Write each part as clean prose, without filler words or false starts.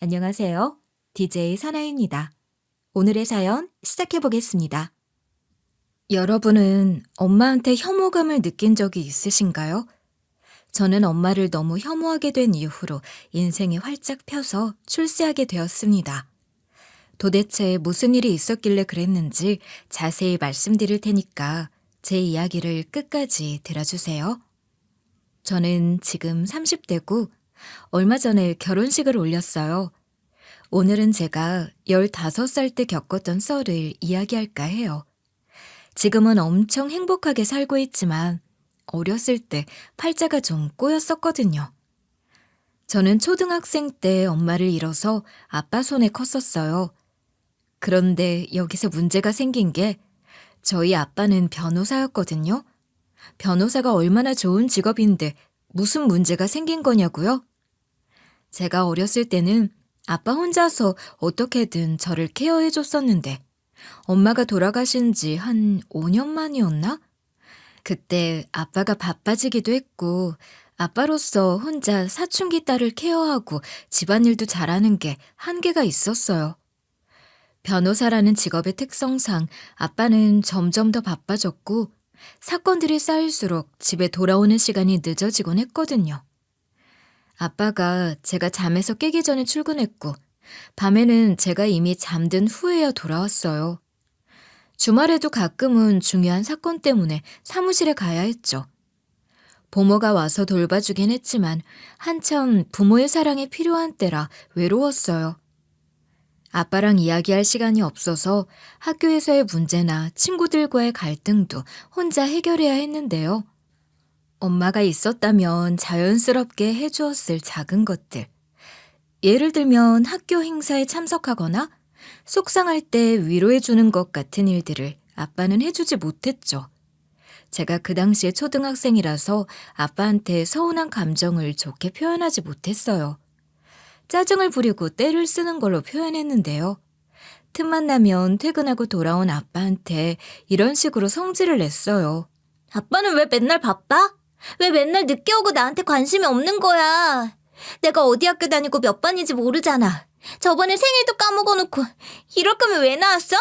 안녕하세요. DJ 사나입니다. 오늘의 사연 시작해 보겠습니다. 여러분은 엄마한테 혐오감을 느낀 적이 있으신가요? 저는 엄마를 너무 혐오하게 된 이후로 인생이 활짝 펴서 출세하게 되었습니다. 도대체 무슨 일이 있었길래 그랬는지 자세히 말씀드릴 테니까 제 이야기를 끝까지 들어주세요. 저는 지금 30대고 얼마 전에 결혼식을 올렸어요. 오늘은 제가 15살 때 겪었던 썰을 이야기할까 해요. 지금은 엄청 행복하게 살고 있지만 어렸을 때 팔자가 좀 꼬였었거든요. 저는 초등학생 때 엄마를 잃어서 아빠 손에 컸었어요. 그런데 여기서 문제가 생긴 게 저희 아빠는 변호사였거든요. 변호사가 얼마나 좋은 직업인데 무슨 문제가 생긴 거냐고요? 제가 어렸을 때는 아빠 혼자서 어떻게든 저를 케어해 줬었는데 엄마가 돌아가신 지 한 5년 만이었나? 그때 아빠가 바빠지기도 했고 아빠로서 혼자 사춘기 딸을 케어하고 집안일도 잘하는 게 한계가 있었어요. 변호사라는 직업의 특성상 아빠는 점점 더 바빠졌고 사건들이 쌓일수록 집에 돌아오는 시간이 늦어지곤 했거든요. 아빠가 제가 잠에서 깨기 전에 출근했고 밤에는 제가 이미 잠든 후에야 돌아왔어요. 주말에도 가끔은 중요한 사건 때문에 사무실에 가야 했죠. 부모가 와서 돌봐주긴 했지만 한참 부모의 사랑이 필요한 때라 외로웠어요. 아빠랑 이야기할 시간이 없어서 학교에서의 문제나 친구들과의 갈등도 혼자 해결해야 했는데요. 엄마가 있었다면 자연스럽게 해주었을 작은 것들. 예를 들면 학교 행사에 참석하거나 속상할 때 위로해주는 것 같은 일들을 아빠는 해주지 못했죠. 제가 그 당시에 초등학생이라서 아빠한테 서운한 감정을 좋게 표현하지 못했어요. 짜증을 부리고 떼를 쓰는 걸로 표현했는데요. 틈만 나면 퇴근하고 돌아온 아빠한테 이런 식으로 성질을 냈어요. 아빠는 왜 맨날 바빠? 왜 맨날 늦게 오고 나한테 관심이 없는 거야? 내가 어디 학교 다니고 몇 반인지 모르잖아. 저번에 생일도 까먹어놓고 이럴 거면 왜 나왔어?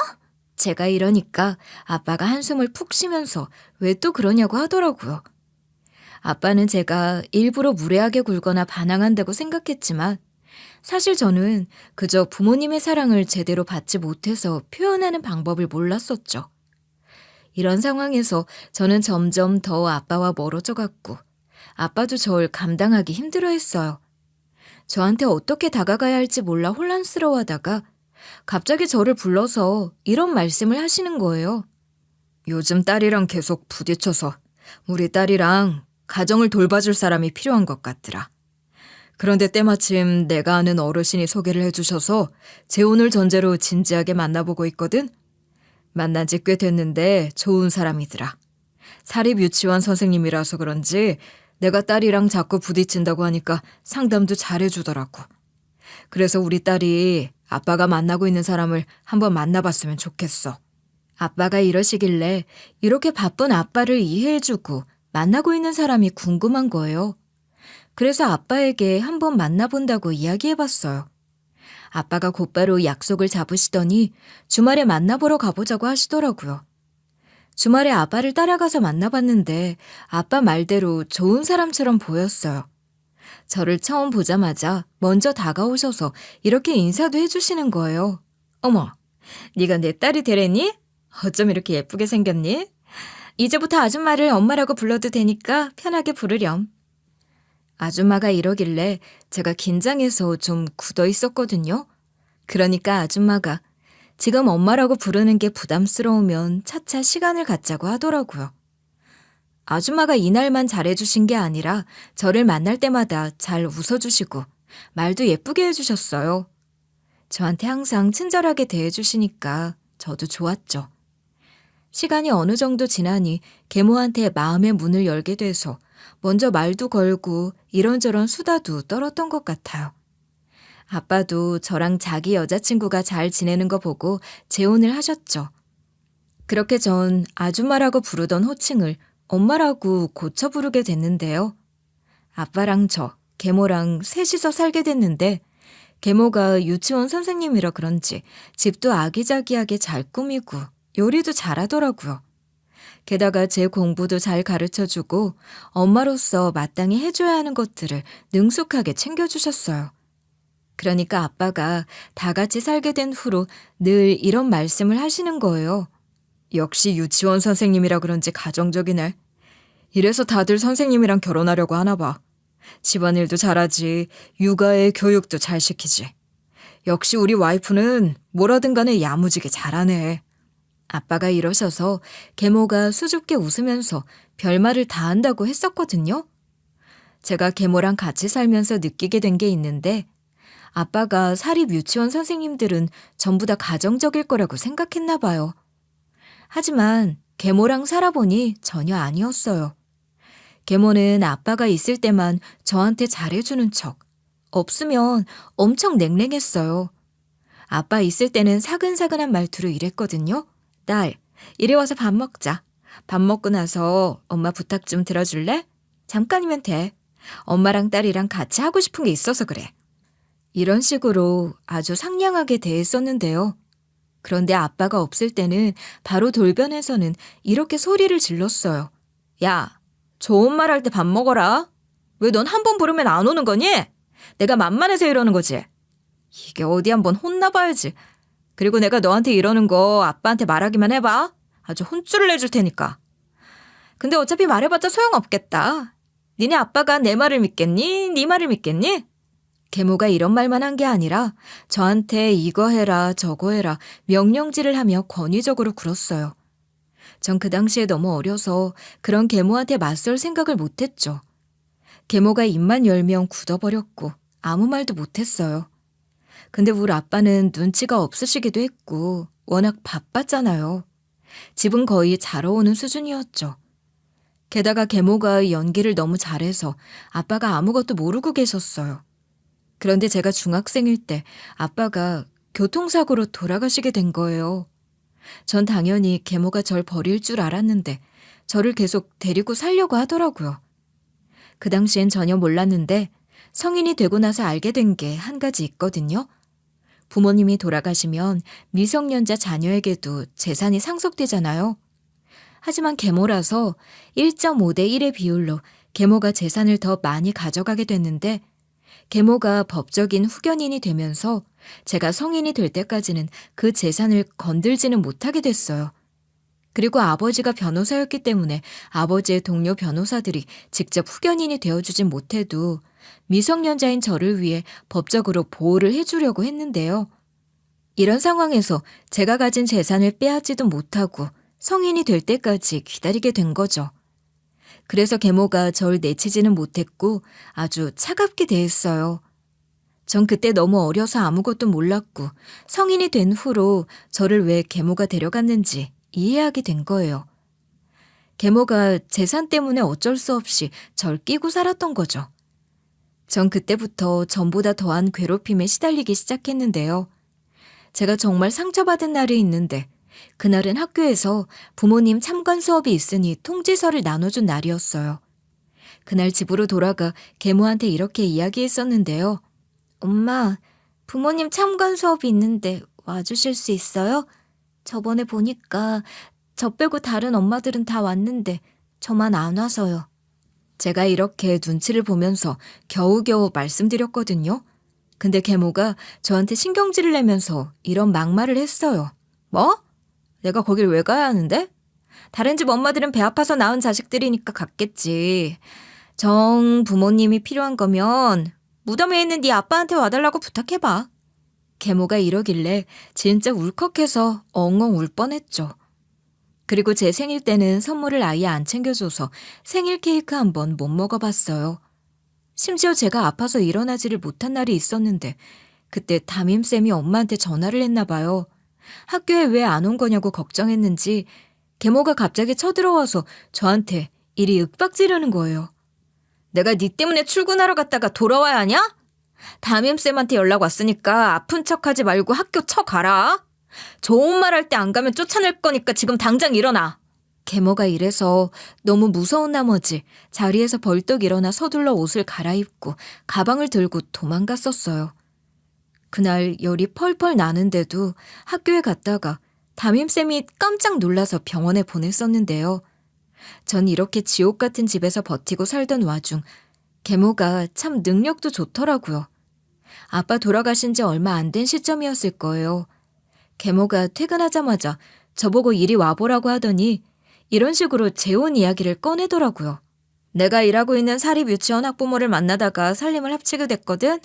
제가 이러니까 아빠가 한숨을 푹 쉬면서 왜 또 그러냐고 하더라고요. 아빠는 제가 일부러 무례하게 굴거나 반항한다고 생각했지만 사실 저는 그저 부모님의 사랑을 제대로 받지 못해서 표현하는 방법을 몰랐었죠. 이런 상황에서 저는 점점 더 아빠와 멀어져 갔고 아빠도 저를 감당하기 힘들어했어요. 저한테 어떻게 다가가야 할지 몰라 혼란스러워하다가 갑자기 저를 불러서 이런 말씀을 하시는 거예요. 요즘 딸이랑 계속 부딪혀서 우리 딸이랑 가정을 돌봐줄 사람이 필요한 것 같더라. 그런데 때마침 내가 아는 어르신이 소개를 해주셔서 재혼을 전제로 진지하게 만나보고 있거든. 만난 지 꽤 됐는데 좋은 사람이더라. 사립유치원 선생님이라서 그런지 내가 딸이랑 자꾸 부딪힌다고 하니까 상담도 잘해주더라고. 그래서 우리 딸이 아빠가 만나고 있는 사람을 한번 만나봤으면 좋겠어. 아빠가 이러시길래 이렇게 바쁜 아빠를 이해해주고 만나고 있는 사람이 궁금한 거예요. 그래서 아빠에게 한번 만나본다고 이야기해봤어요. 아빠가 곧바로 약속을 잡으시더니 주말에 만나보러 가보자고 하시더라고요. 주말에 아빠를 따라가서 만나봤는데 아빠 말대로 좋은 사람처럼 보였어요. 저를 처음 보자마자 먼저 다가오셔서 이렇게 인사도 해주시는 거예요. 어머, 네가 내 딸이 되래니? 어쩜 이렇게 예쁘게 생겼니? 이제부터 아줌마를 엄마라고 불러도 되니까 편하게 부르렴. 아줌마가 이러길래 제가 긴장해서 좀 굳어 있었거든요. 그러니까 아줌마가 지금 엄마라고 부르는 게 부담스러우면 차차 시간을 갖자고 하더라고요. 아줌마가 이날만 잘해주신 게 아니라 저를 만날 때마다 잘 웃어주시고 말도 예쁘게 해주셨어요. 저한테 항상 친절하게 대해주시니까 저도 좋았죠. 시간이 어느 정도 지나니 계모한테 마음의 문을 열게 돼서 먼저 말도 걸고 이런저런 수다도 떨었던 것 같아요. 아빠도 저랑 자기 여자친구가 잘 지내는 거 보고 재혼을 하셨죠. 그렇게 전 아줌마라고 부르던 호칭을 엄마라고 고쳐 부르게 됐는데요. 아빠랑 저, 계모랑 셋이서 살게 됐는데 계모가 유치원 선생님이라 그런지 집도 아기자기하게 잘 꾸미고 요리도 잘하더라고요. 게다가 제 공부도 잘 가르쳐주고 엄마로서 마땅히 해줘야 하는 것들을 능숙하게 챙겨주셨어요. 그러니까 아빠가 다 같이 살게 된 후로 늘 이런 말씀을 하시는 거예요. 역시 유치원 선생님이라 그런지 가정적이네. 이래서 다들 선생님이랑 결혼하려고 하나 봐. 집안일도 잘하지, 육아에 교육도 잘 시키지. 역시 우리 와이프는 뭐라든 간에 야무지게 잘하네. 아빠가 이러셔서 계모가 수줍게 웃으면서 별말을 다 한다고 했었거든요. 제가 계모랑 같이 살면서 느끼게 된 게 있는데 아빠가 사립 유치원 선생님들은 전부 다 가정적일 거라고 생각했나 봐요. 하지만 계모랑 살아보니 전혀 아니었어요. 계모는 아빠가 있을 때만 저한테 잘해주는 척, 없으면 엄청 냉랭했어요. 아빠 있을 때는 사근사근한 말투로 이랬거든요. 딸, 이리 와서 밥 먹자. 밥 먹고 나서 엄마 부탁 좀 들어줄래? 잠깐이면 돼. 엄마랑 딸이랑 같이 하고 싶은 게 있어서 그래. 이런 식으로 아주 상냥하게 대했었는데요. 그런데 아빠가 없을 때는 바로 돌변해서는 이렇게 소리를 질렀어요. 야, 좋은 말 할 때 밥 먹어라. 왜 넌 한 번 부르면 안 오는 거니? 내가 만만해서 이러는 거지. 이게 어디 한번 혼나봐야지. 그리고 내가 너한테 이러는 거 아빠한테 말하기만 해봐. 아주 혼쭐을 내줄 테니까. 근데 어차피 말해봤자 소용없겠다. 니네 아빠가 내 말을 믿겠니? 네 말을 믿겠니? 계모가 이런 말만 한 게 아니라 저한테 이거 해라 저거 해라 명령질을 하며 권위적으로 굴었어요. 전 그 당시에 너무 어려서 그런 계모한테 맞설 생각을 못했죠. 계모가 입만 열면 굳어버렸고 아무 말도 못했어요. 근데 우리 아빠는 눈치가 없으시기도 했고 워낙 바빴잖아요. 집은 거의 자러 오는 수준이었죠. 게다가 계모가 연기를 너무 잘해서 아빠가 아무것도 모르고 계셨어요. 그런데 제가 중학생일 때 아빠가 교통사고로 돌아가시게 된 거예요. 전 당연히 계모가 절 버릴 줄 알았는데 저를 계속 데리고 살려고 하더라고요. 그 당시엔 전혀 몰랐는데 성인이 되고 나서 알게 된 게 한 가지 있거든요. 부모님이 돌아가시면 미성년자 자녀에게도 재산이 상속되잖아요. 하지만 계모라서 1.5대 1의 비율로 계모가 재산을 더 많이 가져가게 됐는데 계모가 법적인 후견인이 되면서 제가 성인이 될 때까지는 그 재산을 건들지는 못하게 됐어요. 그리고 아버지가 변호사였기 때문에 아버지의 동료 변호사들이 직접 후견인이 되어주진 못해도 미성년자인 저를 위해 법적으로 보호를 해주려고 했는데요. 이런 상황에서 제가 가진 재산을 빼앗지도 못하고 성인이 될 때까지 기다리게 된 거죠. 그래서 계모가 절 내치지는 못했고 아주 차갑게 대했어요. 전 그때 너무 어려서 아무것도 몰랐고 성인이 된 후로 저를 왜 계모가 데려갔는지 이해하게 된 거예요. 계모가 재산 때문에 어쩔 수 없이 절 끼고 살았던 거죠. 전 그때부터 전보다 더한 괴롭힘에 시달리기 시작했는데요. 제가 정말 상처받은 날이 있는데 그날은 학교에서 부모님 참관 수업이 있으니 통지서를 나눠준 날이었어요. 그날 집으로 돌아가 계모한테 이렇게 이야기했었는데요. 엄마, 부모님 참관 수업이 있는데 와주실 수 있어요? 저번에 보니까 저 빼고 다른 엄마들은 다 왔는데 저만 안 와서요. 제가 이렇게 눈치를 보면서 겨우겨우 말씀드렸거든요. 근데 계모가 저한테 신경질을 내면서 이런 막말을 했어요. 뭐? 내가 거길 왜 가야 하는데? 다른 집 엄마들은 배 아파서 낳은 자식들이니까 갔겠지. 정 부모님이 필요한 거면 무덤에 있는 네 아빠한테 와달라고 부탁해봐. 계모가 이러길래 진짜 울컥해서 엉엉 울 뻔했죠. 그리고 제 생일 때는 선물을 아예 안 챙겨줘서 생일 케이크 한 번 못 먹어봤어요. 심지어 제가 아파서 일어나지를 못한 날이 있었는데 그때 담임쌤이 엄마한테 전화를 했나 봐요. 학교에 왜 안 온 거냐고 걱정했는지 계모가 갑자기 쳐들어와서 저한테 이리 윽박지르는 거예요. 내가 네 때문에 출근하러 갔다가 돌아와야 하냐? 담임쌤한테 연락 왔으니까 아픈 척하지 말고 학교 쳐가라. 좋은 말 할 때 안 가면 쫓아낼 거니까 지금 당장 일어나. 계모가 이래서 너무 무서운 나머지 자리에서 벌떡 일어나 서둘러 옷을 갈아입고 가방을 들고 도망갔었어요. 그날 열이 펄펄 나는데도 학교에 갔다가 담임쌤이 깜짝 놀라서 병원에 보냈었는데요. 전 이렇게 지옥 같은 집에서 버티고 살던 와중 계모가 참 능력도 좋더라고요. 아빠 돌아가신 지 얼마 안 된 시점이었을 거예요. 계모가 퇴근하자마자 저보고 이리 와보라고 하더니 이런 식으로 재혼 이야기를 꺼내더라고요. 내가 일하고 있는 사립 유치원 학부모를 만나다가 살림을 합치게 됐거든.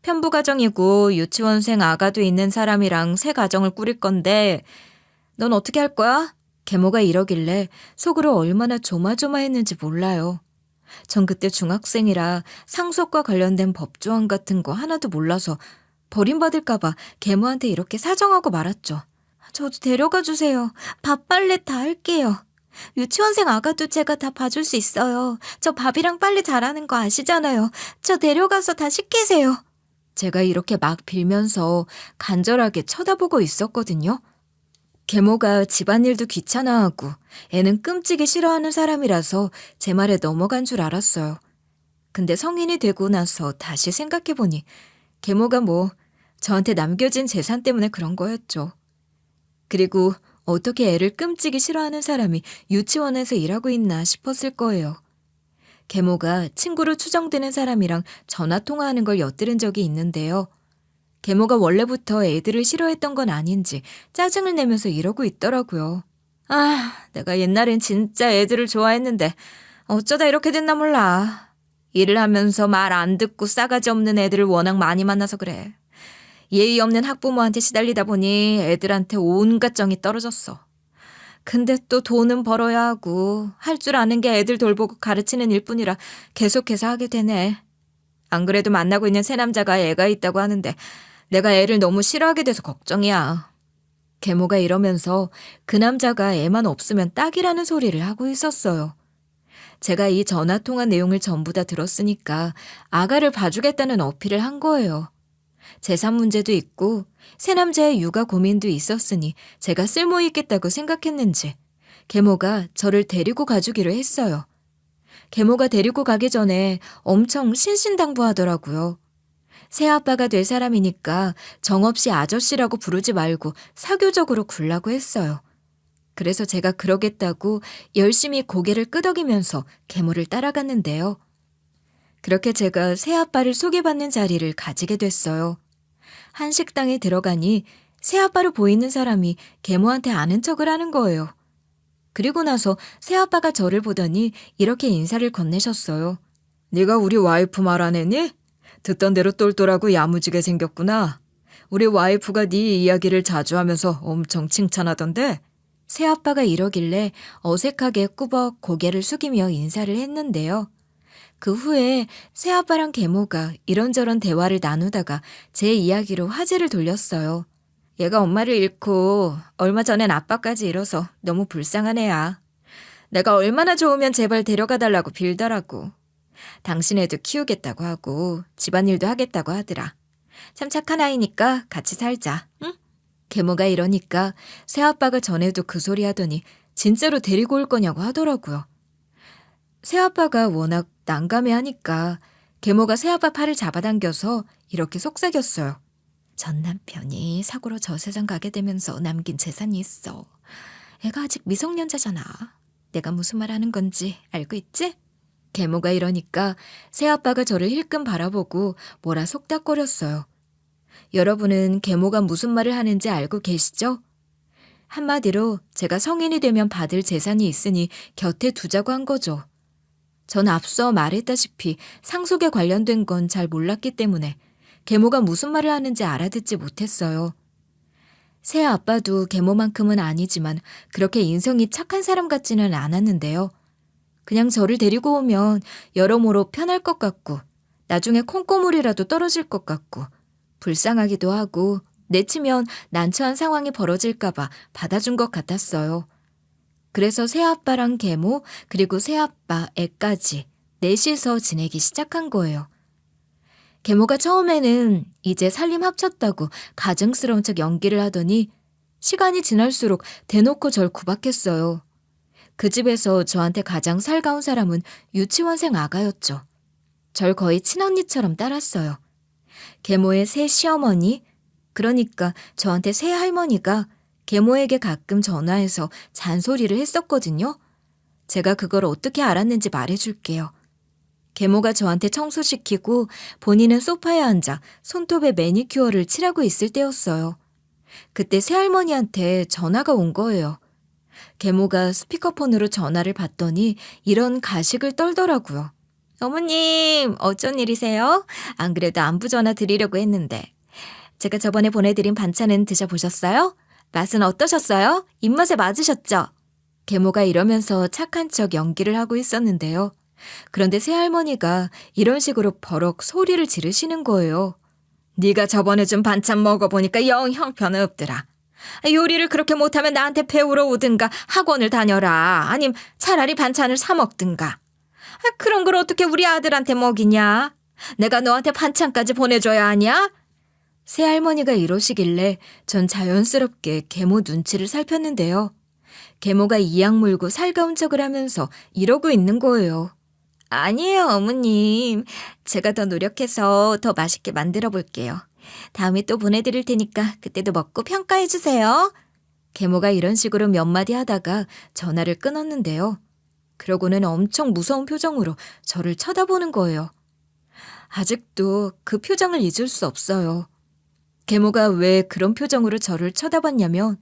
편부 가정이고 유치원생 아가도 있는 사람이랑 새 가정을 꾸릴 건데 넌 어떻게 할 거야? 계모가 이러길래 속으로 얼마나 조마조마했는지 몰라요. 전 그때 중학생이라 상속과 관련된 법조항 같은 거 하나도 몰라서 버림받을까 봐 계모한테 이렇게 사정하고 말았죠. 저도 데려가 주세요. 밥 빨래 다 할게요. 유치원생 아가도 제가 다 봐줄 수 있어요. 저 밥이랑 빨래 잘하는 거 아시잖아요. 저 데려가서 다 시키세요. 제가 이렇게 막 빌면서 간절하게 쳐다보고 있었거든요. 계모가 집안일도 귀찮아하고 애는 끔찍이 싫어하는 사람이라서 제 말에 넘어간 줄 알았어요. 근데 성인이 되고 나서 다시 생각해보니 계모가 저한테 남겨진 재산 때문에 그런 거였죠. 그리고 어떻게 애를 끔찍이 싫어하는 사람이 유치원에서 일하고 있나 싶었을 거예요. 계모가 친구로 추정되는 사람이랑 전화통화하는 걸 엿들은 적이 있는데요. 계모가 원래부터 애들을 싫어했던 건 아닌지 짜증을 내면서 이러고 있더라고요. 아, 내가 옛날엔 진짜 애들을 좋아했는데 어쩌다 이렇게 됐나 몰라. 일을 하면서 말 안 듣고 싸가지 없는 애들을 워낙 많이 만나서 그래. 예의 없는 학부모한테 시달리다 보니 애들한테 온갖 정이 떨어졌어. 근데 또 돈은 벌어야 하고 할 줄 아는 게 애들 돌보고 가르치는 일뿐이라 계속해서 하게 되네. 안 그래도 만나고 있는 새 남자가 애가 있다고 하는데 내가 애를 너무 싫어하게 돼서 걱정이야. 계모가 이러면서 그 남자가 애만 없으면 딱이라는 소리를 하고 있었어요. 제가 이 전화통화 내용을 전부 다 들었으니까 아가를 봐주겠다는 어필을 한 거예요. 재산 문제도 있고 새 남자의 육아 고민도 있었으니 제가 쓸모 있겠다고 생각했는지 계모가 저를 데리고 가주기로 했어요. 계모가 데리고 가기 전에 엄청 신신당부하더라고요. 새아빠가 될 사람이니까 정없이 아저씨라고 부르지 말고 사교적으로 굴라고 했어요. 그래서 제가 그러겠다고 열심히 고개를 끄덕이면서 계모를 따라갔는데요. 그렇게 제가 새아빠를 소개받는 자리를 가지게 됐어요. 한 식당에 들어가니 새아빠로 보이는 사람이 계모한테 아는 척을 하는 거예요. 그리고 나서 새아빠가 저를 보더니 이렇게 인사를 건네셨어요. 네가 우리 와이프 말 안 했니? 듣던 대로 똘똘하고 야무지게 생겼구나. 우리 와이프가 네 이야기를 자주 하면서 엄청 칭찬하던데. 새아빠가 이러길래 어색하게 꾸벅 고개를 숙이며 인사를 했는데요. 그 후에 새아빠랑 계모가 이런저런 대화를 나누다가 제 이야기로 화제를 돌렸어요. 얘가 엄마를 잃고 얼마 전엔 아빠까지 잃어서 너무 불쌍한 애야. 내가 얼마나 좋으면 제발 데려가 달라고 빌더라고. 당신 애도 키우겠다고 하고 집안일도 하겠다고 하더라. 참 착한 아이니까 같이 살자. 응? 계모가 이러니까 새아빠가 전에도 그 소리 하더니 진짜로 데리고 올 거냐고 하더라고요. 새아빠가 워낙 난감해하니까 계모가 새아빠 팔을 잡아당겨서 이렇게 속삭였어요. 전 남편이 사고로 저 세상 가게 되면서 남긴 재산이 있어. 애가 아직 미성년자잖아. 내가 무슨 말 하는 건지 알고 있지? 계모가 이러니까 새아빠가 저를 힐끔 바라보고 뭐라 속닥거렸어요. 여러분은 계모가 무슨 말을 하는지 알고 계시죠? 한마디로 제가 성인이 되면 받을 재산이 있으니 곁에 두자고 한 거죠. 전 앞서 말했다시피 상속에 관련된 건 잘 몰랐기 때문에 계모가 무슨 말을 하는지 알아듣지 못했어요. 새 아빠도 계모만큼은 아니지만 그렇게 인성이 착한 사람 같지는 않았는데요. 그냥 저를 데리고 오면 여러모로 편할 것 같고 나중에 콩고물이라도 떨어질 것 같고 불쌍하기도 하고 내치면 난처한 상황이 벌어질까 봐 받아준 것 같았어요. 그래서 새아빠랑 계모 그리고 새아빠 애까지 넷이서 지내기 시작한 거예요. 계모가 처음에는 이제 살림 합쳤다고 가증스러운 척 연기를 하더니 시간이 지날수록 대놓고 절 구박했어요. 그 집에서 저한테 가장 살가운 사람은 유치원생 아가였죠. 절 거의 친언니처럼 따랐어요. 계모의 새 시어머니, 그러니까 저한테 새 할머니가 계모에게 가끔 전화해서 잔소리를 했었거든요. 제가 그걸 어떻게 알았는지 말해줄게요. 계모가 저한테 청소시키고 본인은 소파에 앉아 손톱에 매니큐어를 칠하고 있을 때였어요. 그때 새할머니한테 전화가 온 거예요. 계모가 스피커폰으로 전화를 받더니 이런 가식을 떨더라고요. 어머님, 어쩐 일이세요? 안 그래도 안부 전화 드리려고 했는데. 제가 저번에 보내드린 반찬은 드셔보셨어요? 맛은 어떠셨어요? 입맛에 맞으셨죠? 계모가 이러면서 착한 척 연기를 하고 있었는데요. 그런데 새할머니가 이런 식으로 버럭 소리를 지르시는 거예요. 네가 저번에 준 반찬 먹어보니까 영 형편없더라. 요리를 그렇게 못하면 나한테 배우러 오든가 학원을 다녀라. 아님 차라리 반찬을 사 먹든가. 그런 걸 어떻게 우리 아들한테 먹이냐? 내가 너한테 반찬까지 보내줘야 하냐? 새할머니가 이러시길래 전 자연스럽게 계모 눈치를 살폈는데요. 계모가 이악 물고 살가운 척을 하면서 이러고 있는 거예요. 아니에요, 어머님. 제가 더 노력해서 더 맛있게 만들어 볼게요. 다음에 또 보내드릴 테니까 그때도 먹고 평가해 주세요. 계모가 이런 식으로 몇 마디 하다가 전화를 끊었는데요. 그러고는 엄청 무서운 표정으로 저를 쳐다보는 거예요. 아직도 그 표정을 잊을 수 없어요. 계모가 왜 그런 표정으로 저를 쳐다봤냐면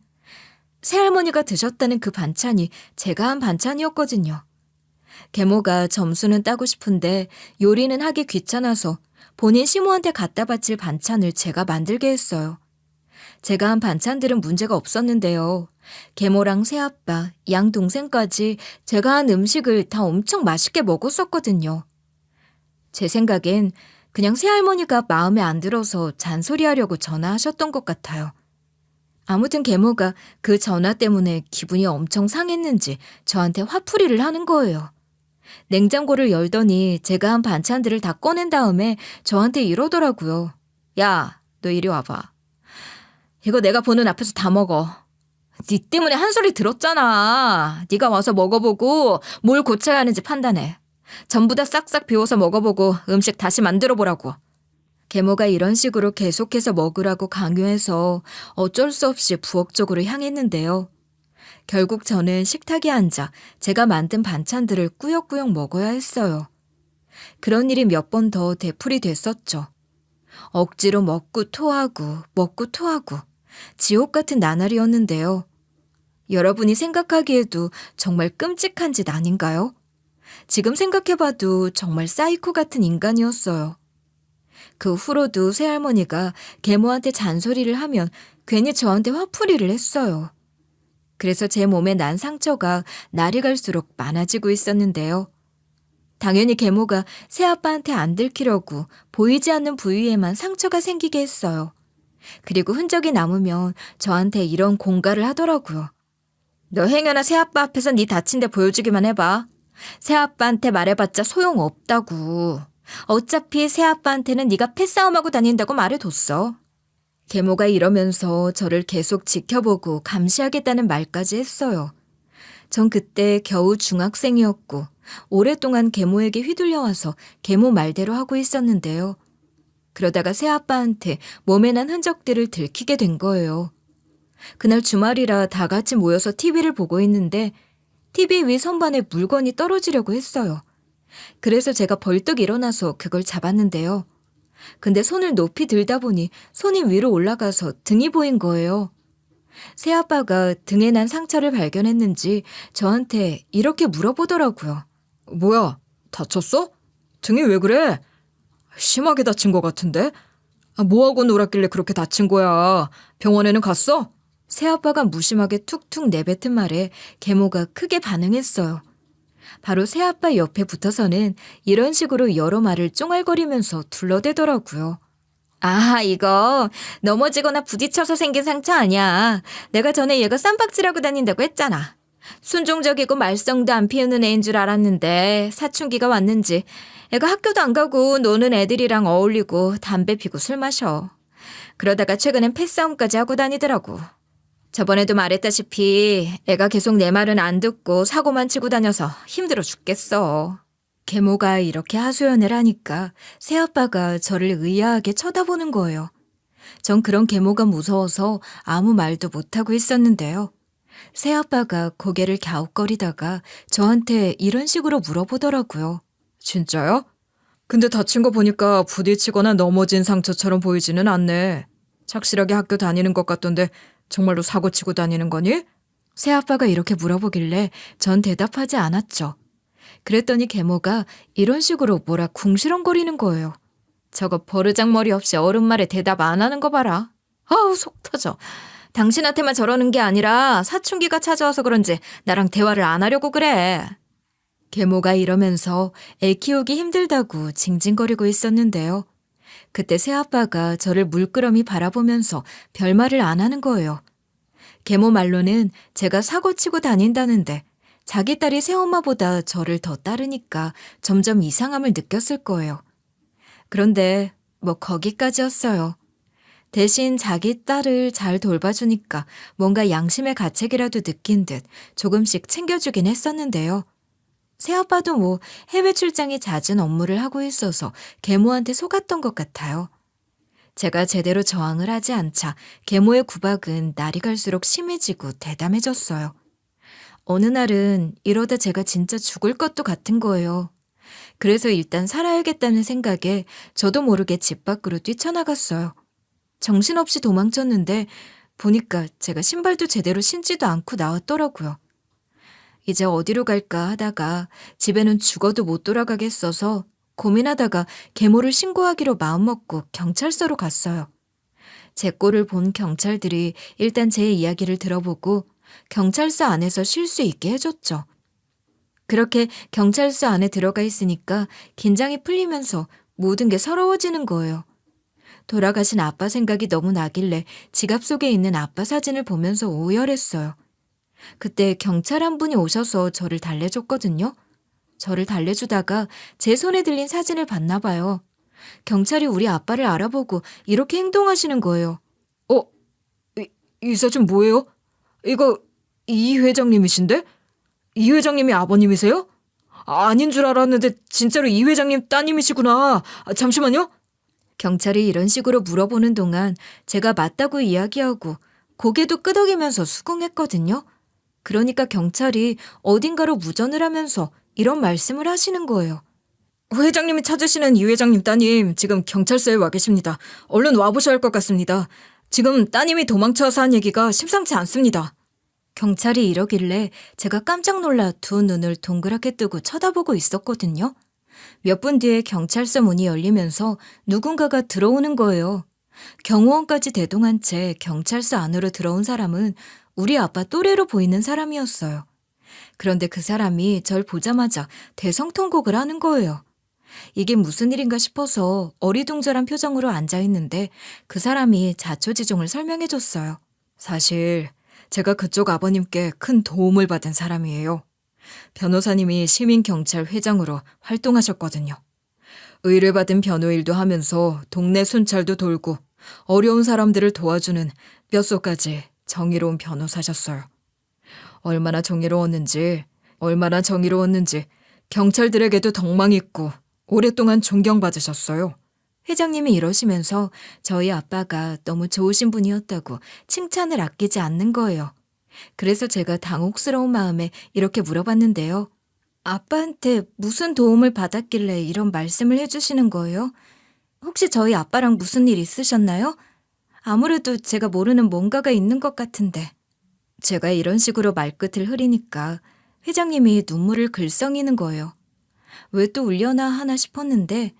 새할머니가 드셨다는 그 반찬이 제가 한 반찬이었거든요. 계모가 점수는 따고 싶은데 요리는 하기 귀찮아서 본인 시모한테 갖다 바칠 반찬을 제가 만들게 했어요. 제가 한 반찬들은 문제가 없었는데요. 계모랑 새아빠, 양동생까지 제가 한 음식을 다 엄청 맛있게 먹었었거든요. 제 생각엔 그냥 새할머니가 마음에 안 들어서 잔소리하려고 전화하셨던 것 같아요. 아무튼 계모가 그 전화 때문에 기분이 엄청 상했는지 저한테 화풀이를 하는 거예요. 냉장고를 열더니 제가 한 반찬들을 다 꺼낸 다음에 저한테 이러더라고요. 야, 너 이리 와봐. 이거 내가 보는 앞에서 다 먹어. 네 때문에 한 소리 들었잖아. 네가 와서 먹어보고 뭘 고쳐야 하는지 판단해. 전부 다 싹싹 비워서 먹어보고 음식 다시 만들어 보라고. 계모가 이런 식으로 계속해서 먹으라고 강요해서 어쩔 수 없이 부엌 쪽으로 향했는데요. 결국 저는 식탁에 앉아 제가 만든 반찬들을 꾸역꾸역 먹어야 했어요. 그런 일이 몇 번 더 되풀이 됐었죠. 억지로 먹고 토하고 지옥 같은 나날이었는데요. 여러분이 생각하기에도 정말 끔찍한 짓 아닌가요? 지금 생각해봐도 정말 사이코 같은 인간이었어요. 그 후로도 새할머니가 계모한테 잔소리를 하면 괜히 저한테 화풀이를 했어요. 그래서 제 몸에 난 상처가 날이 갈수록 많아지고 있었는데요. 당연히 계모가 새아빠한테 안 들키려고 보이지 않는 부위에만 상처가 생기게 했어요. 그리고 흔적이 남으면 저한테 이런 공갈을 하더라고요. 너 행여나 새아빠 앞에서 네 다친 데 보여주기만 해봐. 새아빠한테 말해봤자 소용없다고. 어차피 새아빠한테는 네가 패싸움하고 다닌다고 말해뒀어. 계모가 이러면서 저를 계속 지켜보고 감시하겠다는 말까지 했어요. 전 그때 겨우 중학생이었고 오랫동안 계모에게 휘둘려와서 계모 말대로 하고 있었는데요. 그러다가 새아빠한테 몸에 난 흔적들을 들키게 된 거예요. 그날 주말이라 다 같이 모여서 TV를 보고 있는데 TV 위 선반에 물건이 떨어지려고 했어요. 그래서 제가 벌떡 일어나서 그걸 잡았는데요. 근데 손을 높이 들다 보니 손이 위로 올라가서 등이 보인 거예요. 새아빠가 등에 난 상처를 발견했는지 저한테 이렇게 물어보더라고요. 뭐야, 다쳤어? 등이 왜 그래? 심하게 다친 것 같은데? 뭐하고 놀았길래 그렇게 다친 거야? 병원에는 갔어? 새아빠가 무심하게 툭툭 내뱉은 말에 계모가 크게 반응했어요. 바로 새아빠 옆에 붙어서는 이런 식으로 여러 말을 쫑알거리면서 둘러대더라고요. 아, 이거 넘어지거나 부딪혀서 생긴 상처 아니야. 내가 전에 얘가 쌈박질하고 다닌다고 했잖아. 순종적이고 말썽도 안 피우는 애인 줄 알았는데 사춘기가 왔는지 애가 학교도 안 가고 노는 애들이랑 어울리고 담배 피고 술 마셔. 그러다가 최근엔 패싸움까지 하고 다니더라고. 저번에도 말했다시피 애가 계속 내 말은 안 듣고 사고만 치고 다녀서 힘들어 죽겠어. 계모가 이렇게 하소연을 하니까 새아빠가 저를 의아하게 쳐다보는 거예요. 전 그런 계모가 무서워서 아무 말도 못하고 있었는데요. 새아빠가 고개를 갸웃거리다가 저한테 이런 식으로 물어보더라고요. 진짜요? 근데 다친 거 보니까 부딪히거나 넘어진 상처처럼 보이지는 않네. 착실하게 학교 다니는 것 같던데 정말로 사고 치고 다니는 거니? 새아빠가 이렇게 물어보길래 전 대답하지 않았죠. 그랬더니 계모가 이런 식으로 뭐라 궁시렁거리는 거예요. 저거 버르장머리 없이 어른 말에 대답 안 하는 거 봐라. 아우 속 터져. 당신한테만 저러는 게 아니라 사춘기가 찾아와서 그런지 나랑 대화를 안 하려고 그래. 계모가 이러면서 애 키우기 힘들다고 징징거리고 있었는데요. 그때 새아빠가 저를 물끄러미 바라보면서 별말을 안 하는 거예요. 계모 말로는 제가 사고치고 다닌다는데 자기 딸이 새엄마보다 저를 더 따르니까 점점 이상함을 느꼈을 거예요. 그런데 뭐 거기까지였어요. 대신 자기 딸을 잘 돌봐주니까 뭔가 양심의 가책이라도 느낀 듯 조금씩 챙겨주긴 했었는데요. 새아빠도 뭐 해외 출장이 잦은 업무를 하고 있어서 계모한테 속았던 것 같아요. 제가 제대로 저항을 하지 않자 계모의 구박은 날이 갈수록 심해지고 대담해졌어요. 어느 날은 이러다 제가 진짜 죽을 것도 같은 거예요. 그래서 일단 살아야겠다는 생각에 저도 모르게 집 밖으로 뛰쳐나갔어요. 정신없이 도망쳤는데 보니까 제가 신발도 제대로 신지도 않고 나왔더라고요. 이제 어디로 갈까 하다가 집에는 죽어도 못 돌아가겠어서 고민하다가 계모를 신고하기로 마음먹고 경찰서로 갔어요. 제 꼴을 본 경찰들이 일단 제 이야기를 들어보고 경찰서 안에서 쉴 수 있게 해줬죠. 그렇게 경찰서 안에 들어가 있으니까 긴장이 풀리면서 모든 게 서러워지는 거예요. 돌아가신 아빠 생각이 너무 나길래 지갑 속에 있는 아빠 사진을 보면서 오열했어요. 그때 경찰 한 분이 오셔서 저를 달래줬거든요. 저를 달래주다가 제 손에 들린 사진을 봤나 봐요. 경찰이 우리 아빠를 알아보고 이렇게 행동하시는 거예요. 이 사진 뭐예요? 이거 이 회장님이신데? 이 회장님이 아버님이세요? 아닌 줄 알았는데 진짜로 이 회장님 따님이시구나. 잠시만요. 경찰이 이런 식으로 물어보는 동안 제가 맞다고 이야기하고 고개도 끄덕이면서 수긍했거든요. 그러니까 경찰이 어딘가로 무전을 하면서 이런 말씀을 하시는 거예요. 회장님이 찾으시는 이 회장님 따님 지금 경찰서에 와 계십니다. 얼른 와보셔야 할 것 같습니다. 지금 따님이 도망쳐서 한 얘기가 심상치 않습니다. 경찰이 이러길래 제가 깜짝 놀라 두 눈을 동그랗게 뜨고 쳐다보고 있었거든요. 몇 분 뒤에 경찰서 문이 열리면서 누군가가 들어오는 거예요. 경호원까지 대동한 채 경찰서 안으로 들어온 사람은 우리 아빠 또래로 보이는 사람이었어요. 그런데 그 사람이 절 보자마자 대성통곡을 하는 거예요. 이게 무슨 일인가 싶어서 어리둥절한 표정으로 앉아있는데 그 사람이 자초지종을 설명해줬어요. 사실 제가 그쪽 아버님께 큰 도움을 받은 사람이에요. 변호사님이 시민경찰 회장으로 활동하셨거든요. 의뢰받은 변호일도 하면서 동네 순찰도 돌고 어려운 사람들을 도와주는 뼛속까지 정의로운 변호사셨어요. 얼마나 정의로웠는지 경찰들에게도 덕망 있고 오랫동안 존경받으셨어요. 회장님이 이러시면서 저희 아빠가 너무 좋으신 분이었다고 칭찬을 아끼지 않는 거예요. 그래서 제가 당혹스러운 마음에 이렇게 물어봤는데요. 아빠한테 무슨 도움을 받았길래 이런 말씀을 해주시는 거예요? 혹시 저희 아빠랑 무슨 일 있으셨나요? 아무래도 제가 모르는 뭔가가 있는 것 같은데. 제가 이런 식으로 말끝을 흐리니까 회장님이 눈물을 글썽이는 거예요. 왜 또 울려나 하나 싶었는데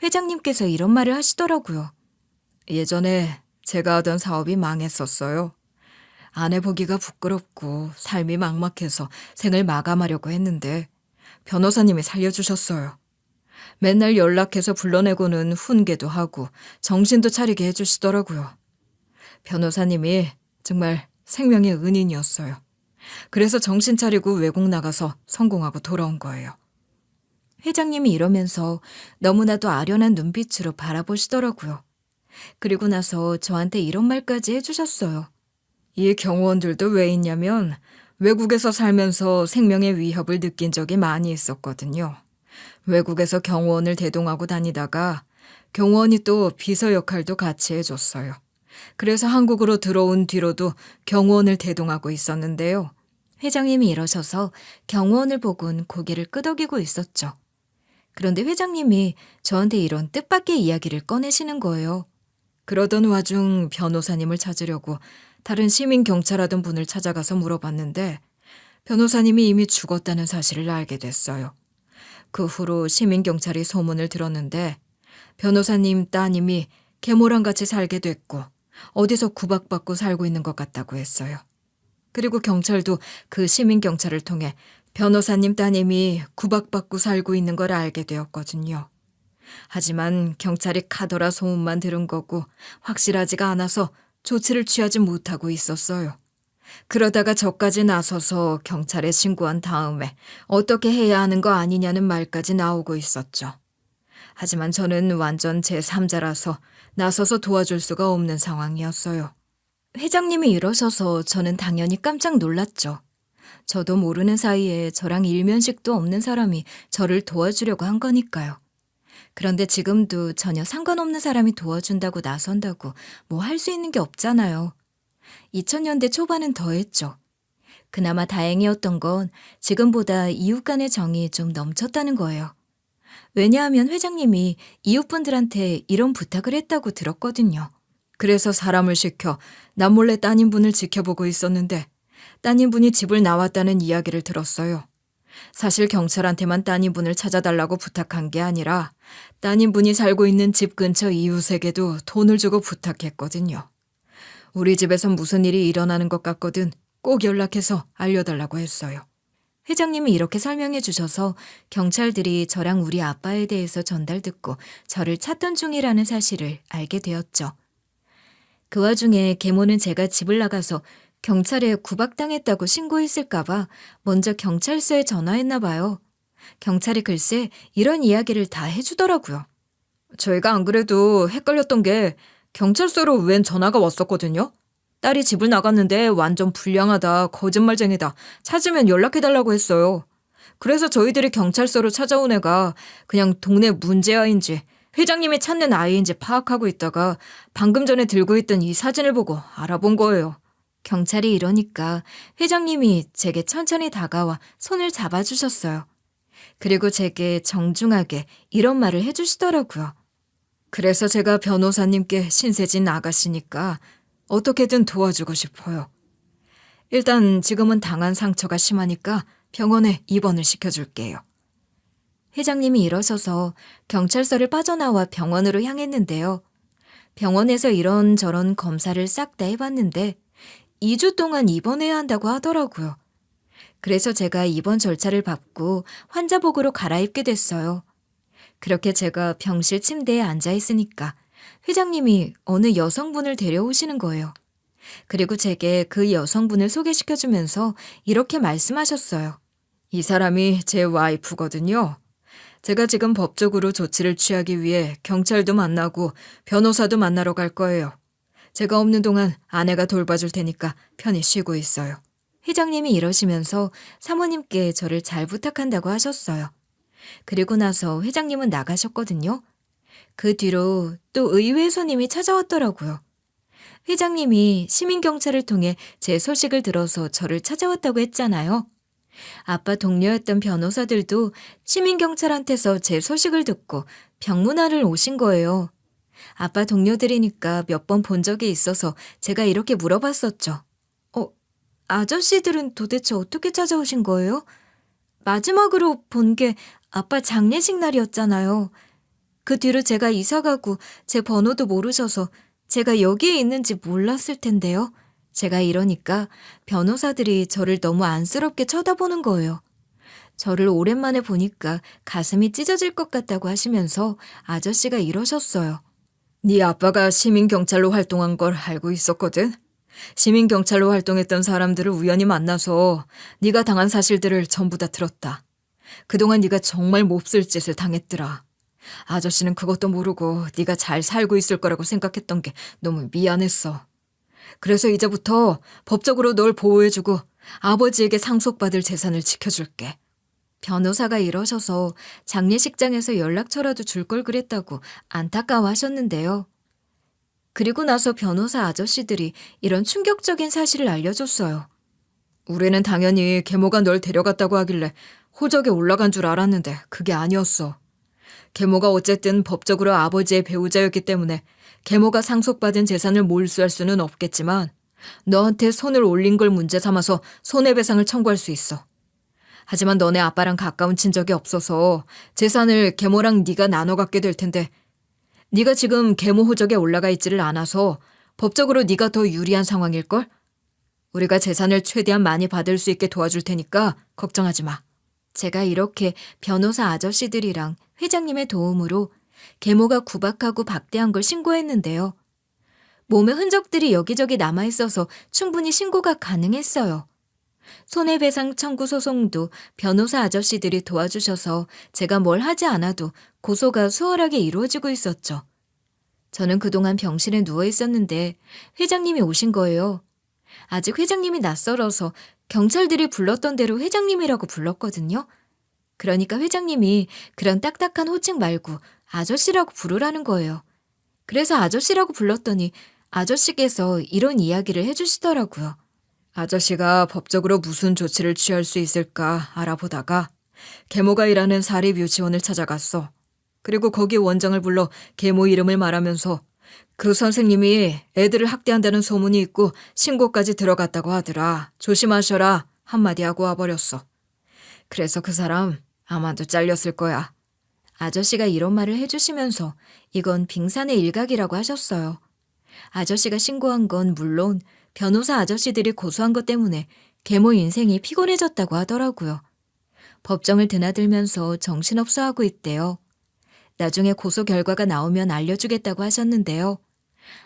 회장님께서 이런 말을 하시더라고요. 예전에 제가 하던 사업이 망했었어요. 아내 보기가 부끄럽고 삶이 막막해서 생을 마감하려고 했는데 변호사님이 살려주셨어요. 맨날 연락해서 불러내고는 훈계도 하고 정신도 차리게 해주시더라고요. 변호사님이 정말 생명의 은인이었어요. 그래서 정신 차리고 외국 나가서 성공하고 돌아온 거예요. 회장님이 이러면서 너무나도 아련한 눈빛으로 바라보시더라고요. 그리고 나서 저한테 이런 말까지 해주셨어요. 이 경호원들도 왜 있냐면 외국에서 살면서 생명의 위협을 느낀 적이 많이 있었거든요. 외국에서 경호원을 대동하고 다니다가 경호원이 또 비서 역할도 같이 해줬어요. 그래서 한국으로 들어온 뒤로도 경호원을 대동하고 있었는데요. 회장님이 이러셔서 경호원을 보곤 고개를 끄덕이고 있었죠. 그런데 회장님이 저한테 이런 뜻밖의 이야기를 꺼내시는 거예요. 그러던 와중 변호사님을 찾으려고 다른 시민 경찰하던 분을 찾아가서 물어봤는데 변호사님이 이미 죽었다는 사실을 알게 됐어요. 그 후로 시민 경찰이 소문을 들었는데 변호사님 따님이 계모랑 같이 살게 됐고 어디서 구박받고 살고 있는 것 같다고 했어요. 그리고 경찰도 그 시민 경찰을 통해 변호사님 따님이 구박받고 살고 있는 걸 알게 되었거든요. 하지만 경찰이 카더라 소문만 들은 거고 확실하지가 않아서 조치를 취하지 못하고 있었어요. 그러다가 저까지 나서서 경찰에 신고한 다음에 어떻게 해야 하는 거 아니냐는 말까지 나오고 있었죠. 하지만 저는 완전 제3자라서 나서서 도와줄 수가 없는 상황이었어요. 회장님이 이러셔서 저는 당연히 깜짝 놀랐죠. 저도 모르는 사이에 저랑 일면식도 없는 사람이 저를 도와주려고 한 거니까요. 그런데 지금도 전혀 상관없는 사람이 도와준다고 나선다고 뭐 할 수 있는 게 없잖아요. 2000년대 초반은 더했죠. 그나마 다행이었던 건 지금보다 이웃 간의 정이 좀 넘쳤다는 거예요. 왜냐하면 회장님이 이웃분들한테 이런 부탁을 했다고 들었거든요. 그래서 사람을 시켜 남몰래 따님분을 지켜보고 있었는데 따님분이 집을 나왔다는 이야기를 들었어요. 사실 경찰한테만 따님분을 찾아달라고 부탁한 게 아니라 따님분이 살고 있는 집 근처 이웃에게도 돈을 주고 부탁했거든요. 우리 집에선 무슨 일이 일어나는 것 같거든 꼭 연락해서 알려달라고 했어요. 회장님이 이렇게 설명해 주셔서 경찰들이 저랑 우리 아빠에 대해서 전달 듣고 저를 찾던 중이라는 사실을 알게 되었죠. 그 와중에 계모는 제가 집을 나가서 경찰에 구박당했다고 신고했을까봐 먼저 경찰서에 전화했나 봐요. 경찰이 글쎄 이런 이야기를 다 해주더라고요. 저희가 안 그래도 헷갈렸던 게 경찰서로 웬 전화가 왔었거든요. 딸이 집을 나갔는데 완전 불량하다, 거짓말쟁이다, 찾으면 연락해달라고 했어요. 그래서 저희들이 경찰서로 찾아온 애가 그냥 동네 문제아인지 회장님이 찾는 아이인지 파악하고 있다가 방금 전에 들고 있던 이 사진을 보고 알아본 거예요. 경찰이 이러니까 회장님이 제게 천천히 다가와 손을 잡아주셨어요. 그리고 제게 정중하게 이런 말을 해주시더라고요. 그래서 제가 변호사님께 신세진 아가씨니까 어떻게든 도와주고 싶어요. 일단 지금은 당한 상처가 심하니까 병원에 입원을 시켜줄게요. 회장님이 일어서서 경찰서를 빠져나와 병원으로 향했는데요. 병원에서 이런저런 검사를 싹 다 해봤는데 2주 동안 입원해야 한다고 하더라고요. 그래서 제가 입원 절차를 밟고 환자복으로 갈아입게 됐어요. 그렇게 제가 병실 침대에 앉아 있으니까 회장님이 어느 여성분을 데려오시는 거예요. 그리고 제게 그 여성분을 소개시켜주면서 이렇게 말씀하셨어요. 이 사람이 제 와이프거든요. 제가 지금 법적으로 조치를 취하기 위해 경찰도 만나고 변호사도 만나러 갈 거예요. 제가 없는 동안 아내가 돌봐줄 테니까 편히 쉬고 있어요. 회장님이 이러시면서 사모님께 저를 잘 부탁한다고 하셨어요. 그리고 나서 회장님은 나가셨거든요. 그 뒤로 또 의회 손님이 찾아왔더라고요. 회장님이 시민경찰을 통해 제 소식을 들어서 저를 찾아왔다고 했잖아요. 아빠 동료였던 변호사들도 시민경찰한테서 제 소식을 듣고 병문안을 오신 거예요. 아빠 동료들이니까 몇 번 본 적이 있어서 제가 이렇게 물어봤었죠. 아저씨들은 도대체 어떻게 찾아오신 거예요? 마지막으로 본 게 아빠 장례식 날이었잖아요. 그 뒤로 제가 이사 가고 제 번호도 모르셔서 제가 여기에 있는지 몰랐을 텐데요. 제가 이러니까 변호사들이 저를 너무 안쓰럽게 쳐다보는 거예요. 저를 오랜만에 보니까 가슴이 찢어질 것 같다고 하시면서 아저씨가 이러셨어요. 네 아빠가 시민경찰로 활동한 걸 알고 있었거든. 시민경찰로 활동했던 사람들을 우연히 만나서 네가 당한 사실들을 전부 다 들었다. 그동안 네가 정말 몹쓸 짓을 당했더라. 아저씨는 그것도 모르고 네가 잘 살고 있을 거라고 생각했던 게 너무 미안했어. 그래서 이제부터 법적으로 널 보호해주고 아버지에게 상속받을 재산을 지켜줄게. 변호사가 이러셔서 장례식장에서 연락처라도 줄 걸 그랬다고 안타까워하셨는데요. 그리고 나서 변호사 아저씨들이 이런 충격적인 사실을 알려줬어요. 우리는 당연히 계모가 널 데려갔다고 하길래 호적에 올라간 줄 알았는데 그게 아니었어. 계모가 어쨌든 법적으로 아버지의 배우자였기 때문에 계모가 상속받은 재산을 몰수할 수는 없겠지만 너한테 손을 올린 걸 문제 삼아서 손해배상을 청구할 수 있어. 하지만 너네 아빠랑 가까운 친적이 없어서 재산을 계모랑 네가 나눠 갖게 될 텐데 네가 지금 계모 호적에 올라가 있지를 않아서 법적으로 네가 더 유리한 상황일걸? 우리가 재산을 최대한 많이 받을 수 있게 도와줄 테니까 걱정하지 마. 제가 이렇게 변호사 아저씨들이랑 회장님의 도움으로 계모가 구박하고 박대한 걸 신고했는데요. 몸의 흔적들이 여기저기 남아있어서 충분히 신고가 가능했어요. 손해배상 청구 소송도 변호사 아저씨들이 도와주셔서 제가 뭘 하지 않아도 고소가 수월하게 이루어지고 있었죠. 저는 그동안 병실에 누워 있었는데 회장님이 오신 거예요. 아직 회장님이 낯설어서 경찰들이 불렀던 대로 회장님이라고 불렀거든요. 그러니까 회장님이 그런 딱딱한 호칭 말고 아저씨라고 부르라는 거예요. 그래서 아저씨라고 불렀더니 아저씨께서 이런 이야기를 해주시더라고요. 아저씨가 법적으로 무슨 조치를 취할 수 있을까 알아보다가 계모가 일하는 사립유치원을 찾아갔어. 그리고 거기 원장을 불러 계모 이름을 말하면서 그 선생님이 애들을 학대한다는 소문이 있고 신고까지 들어갔다고 하더라. 조심하셔라 한마디 하고 와버렸어. 그래서 그 사람 아마도 잘렸을 거야. 아저씨가 이런 말을 해주시면서 이건 빙산의 일각이라고 하셨어요. 아저씨가 신고한 건 물론 변호사 아저씨들이 고소한 것 때문에 계모 인생이 피곤해졌다고 하더라고요. 법정을 드나들면서 정신없어 하고 있대요. 나중에 고소 결과가 나오면 알려주겠다고 하셨는데요.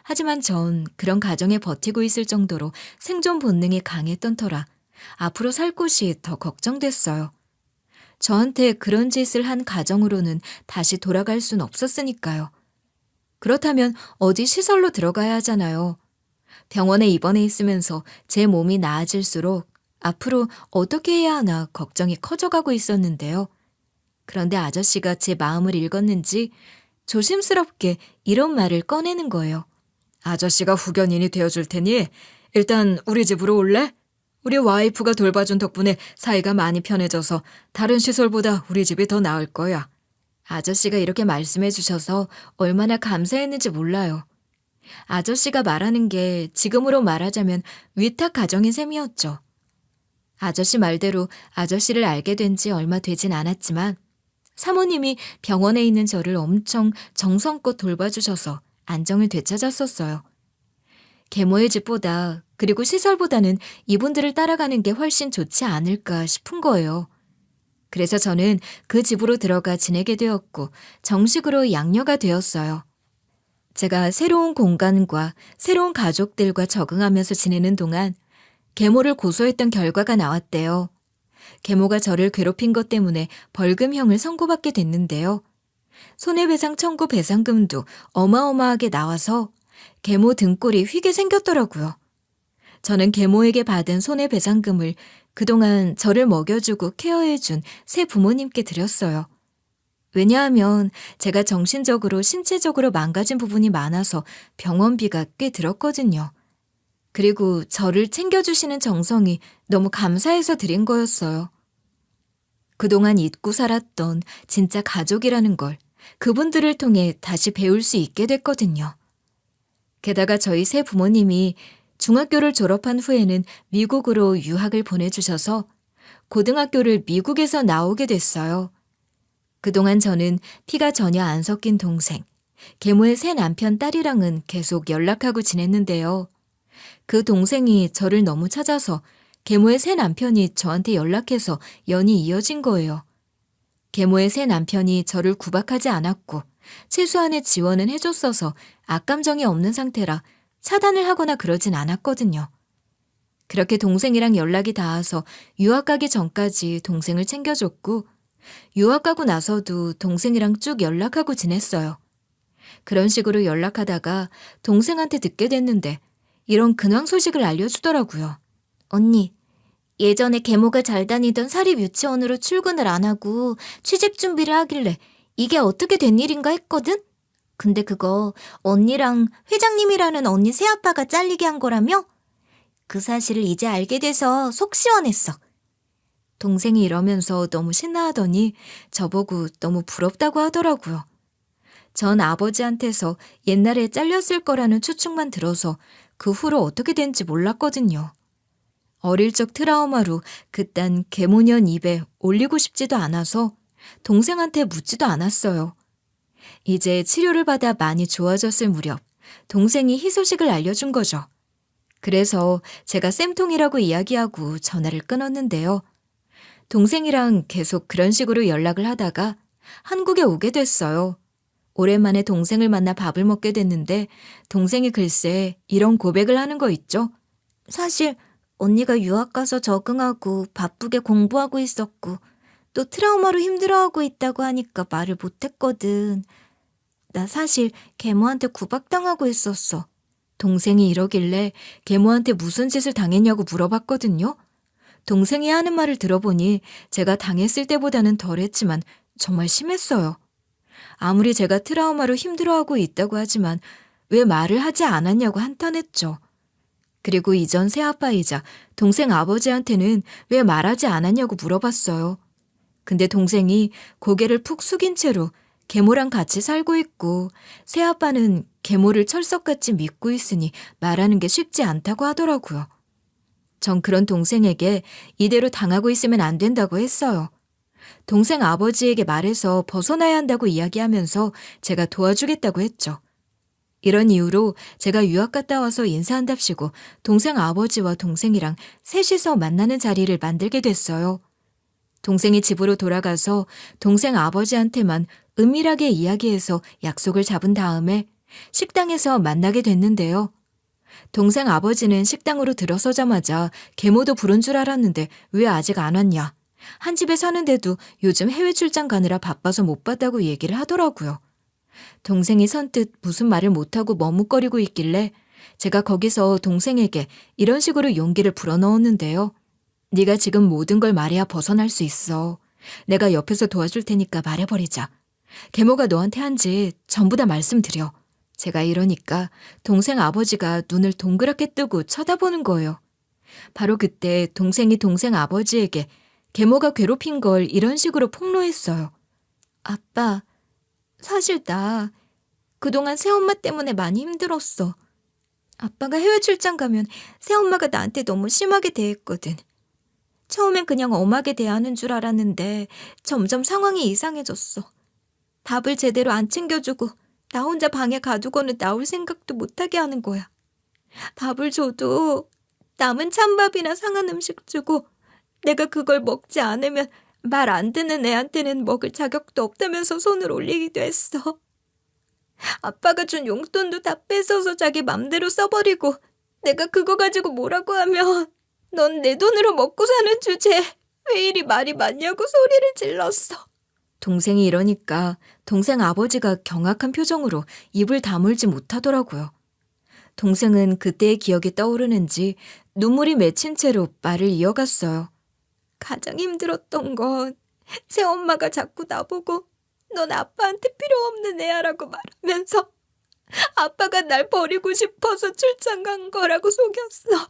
하지만 전 그런 가정에 버티고 있을 정도로 생존 본능이 강했던 터라 앞으로 살 곳이 더 걱정됐어요. 저한테 그런 짓을 한 가정으로는 다시 돌아갈 순 없었으니까요. 그렇다면 어디 시설로 들어가야 하잖아요. 병원에 입원해 있으면서 제 몸이 나아질수록 앞으로 어떻게 해야 하나 걱정이 커져가고 있었는데요. 그런데 아저씨가 제 마음을 읽었는지 조심스럽게 이런 말을 꺼내는 거예요. 아저씨가 후견인이 되어줄 테니 일단 우리 집으로 올래? 우리 와이프가 돌봐준 덕분에 사이가 많이 편해져서 다른 시설보다 우리 집이 더 나을 거야. 아저씨가 이렇게 말씀해 주셔서 얼마나 감사했는지 몰라요. 아저씨가 말하는 게 지금으로 말하자면 위탁 가정인 셈이었죠. 아저씨 말대로 아저씨를 알게 된 지 얼마 되진 않았지만 사모님이 병원에 있는 저를 엄청 정성껏 돌봐주셔서 안정을 되찾았었어요. 계모의 집보다 그리고 시설보다는 이분들을 따라가는 게 훨씬 좋지 않을까 싶은 거예요. 그래서 저는 그 집으로 들어가 지내게 되었고 정식으로 양녀가 되었어요. 제가 새로운 공간과 새로운 가족들과 적응하면서 지내는 동안 계모를 고소했던 결과가 나왔대요. 계모가 저를 괴롭힌 것 때문에 벌금형을 선고받게 됐는데요. 손해배상 청구 배상금도 어마어마하게 나와서 계모 등골이 휘게 생겼더라고요. 저는 계모에게 받은 손해배상금을 그동안 저를 먹여주고 케어해준 새 부모님께 드렸어요. 왜냐하면 제가 정신적으로 신체적으로 망가진 부분이 많아서 병원비가 꽤 들었거든요. 그리고 저를 챙겨주시는 정성이 너무 감사해서 드린 거였어요. 그동안 잊고 살았던 진짜 가족이라는 걸 그분들을 통해 다시 배울 수 있게 됐거든요. 게다가 저희 새 부모님이 중학교를 졸업한 후에는 미국으로 유학을 보내주셔서 고등학교를 미국에서 나오게 됐어요. 그동안 저는 피가 전혀 안 섞인 동생, 계모의 새 남편 딸이랑은 계속 연락하고 지냈는데요. 그 동생이 저를 너무 찾아서 계모의 새 남편이 저한테 연락해서 연이 이어진 거예요. 계모의 새 남편이 저를 구박하지 않았고 최소한의 지원은 해줬어서 악감정이 없는 상태라 차단을 하거나 그러진 않았거든요. 그렇게 동생이랑 연락이 닿아서 유학 가기 전까지 동생을 챙겨줬고 유학 가고 나서도 동생이랑 쭉 연락하고 지냈어요. 그런 식으로 연락하다가 동생한테 듣게 됐는데 이런 근황 소식을 알려주더라고요. 언니, 예전에 계모가 잘 다니던 사립 유치원으로 출근을 안 하고 취직 준비를 하길래 이게 어떻게 된 일인가 했거든? 근데 그거 언니랑 회장님이라는 언니 새아빠가 잘리게 한 거라며? 그 사실을 이제 알게 돼서 속 시원했어. 동생이 이러면서 너무 신나하더니 저보고 너무 부럽다고 하더라고요. 전 아버지한테서 옛날에 잘렸을 거라는 추측만 들어서 그 후로 어떻게 된지 몰랐거든요. 어릴 적 트라우마로 그딴 계모년 입에 올리고 싶지도 않아서 동생한테 묻지도 않았어요. 이제 치료를 받아 많이 좋아졌을 무렵 동생이 희소식을 알려준 거죠. 그래서 제가 쌤통이라고 이야기하고 전화를 끊었는데요. 동생이랑 계속 그런 식으로 연락을 하다가 한국에 오게 됐어요. 오랜만에 동생을 만나 밥을 먹게 됐는데 동생이 글쎄 이런 고백을 하는 거 있죠. 사실 언니가 유학 가서 적응하고 바쁘게 공부하고 있었고 또 트라우마로 힘들어하고 있다고 하니까 말을 못했거든. 나 사실 계모한테 구박당하고 있었어. 동생이 이러길래 계모한테 무슨 짓을 당했냐고 물어봤거든요. 동생이 하는 말을 들어보니 제가 당했을 때보다는 덜했지만 정말 심했어요. 아무리 제가 트라우마로 힘들어하고 있다고 하지만 왜 말을 하지 않았냐고 한탄했죠. 그리고 이전 새아빠이자 동생 아버지한테는 왜 말하지 않았냐고 물어봤어요. 근데 동생이 고개를 푹 숙인 채로 계모랑 같이 살고 있고 새아빠는 계모를 철석같이 믿고 있으니 말하는 게 쉽지 않다고 하더라고요. 전 그런 동생에게 이대로 당하고 있으면 안 된다고 했어요. 동생 아버지에게 말해서 벗어나야 한다고 이야기하면서 제가 도와주겠다고 했죠. 이런 이유로 제가 유학 갔다 와서 인사한답시고 동생 아버지와 동생이랑 셋이서 만나는 자리를 만들게 됐어요. 동생이 집으로 돌아가서 동생 아버지한테만 은밀하게 이야기해서 약속을 잡은 다음에 식당에서 만나게 됐는데요. 동생 아버지는 식당으로 들어서자마자 계모도 부른 줄 알았는데 왜 아직 안 왔냐. 한 집에 사는데도 요즘 해외 출장 가느라 바빠서 못 봤다고 얘기를 하더라고요. 동생이 선뜻 무슨 말을 못하고 머뭇거리고 있길래 제가 거기서 동생에게 이런 식으로 용기를 불어넣었는데요. 네가 지금 모든 걸 말해야 벗어날 수 있어. 내가 옆에서 도와줄 테니까 말해버리자. 계모가 너한테 한 짓 전부 다 말씀드려. 제가 이러니까 동생 아버지가 눈을 동그랗게 뜨고 쳐다보는 거예요. 바로 그때 동생이 동생 아버지에게 계모가 괴롭힌 걸 이런 식으로 폭로했어요. 아빠, 사실 나 그동안 새엄마 때문에 많이 힘들었어. 아빠가 해외 출장 가면 새엄마가 나한테 너무 심하게 대했거든. 처음엔 그냥 엄하게 대하는 줄 알았는데 점점 상황이 이상해졌어. 밥을 제대로 안 챙겨주고 나 혼자 방에 가두고는 나올 생각도 못하게 하는 거야. 밥을 줘도 남은 찬밥이나 상한 음식 주고 내가 그걸 먹지 않으면 말 안 듣는 애한테는 먹을 자격도 없다면서 손을 올리기도 했어. 아빠가 준 용돈도 다 뺏어서 자기 맘대로 써버리고 내가 그거 가지고 뭐라고 하면 넌 내 돈으로 먹고 사는 주제에 왜 이리 말이 많냐고 소리를 질렀어. 동생이 이러니까 동생 아버지가 경악한 표정으로 입을 다물지 못하더라고요. 동생은 그때의 기억이 떠오르는지 눈물이 맺힌 채로 말을 이어갔어요. 가장 힘들었던 건 새엄마가 자꾸 나보고 넌 아빠한테 필요 없는 애야라고 말하면서 아빠가 날 버리고 싶어서 출장 간 거라고 속였어.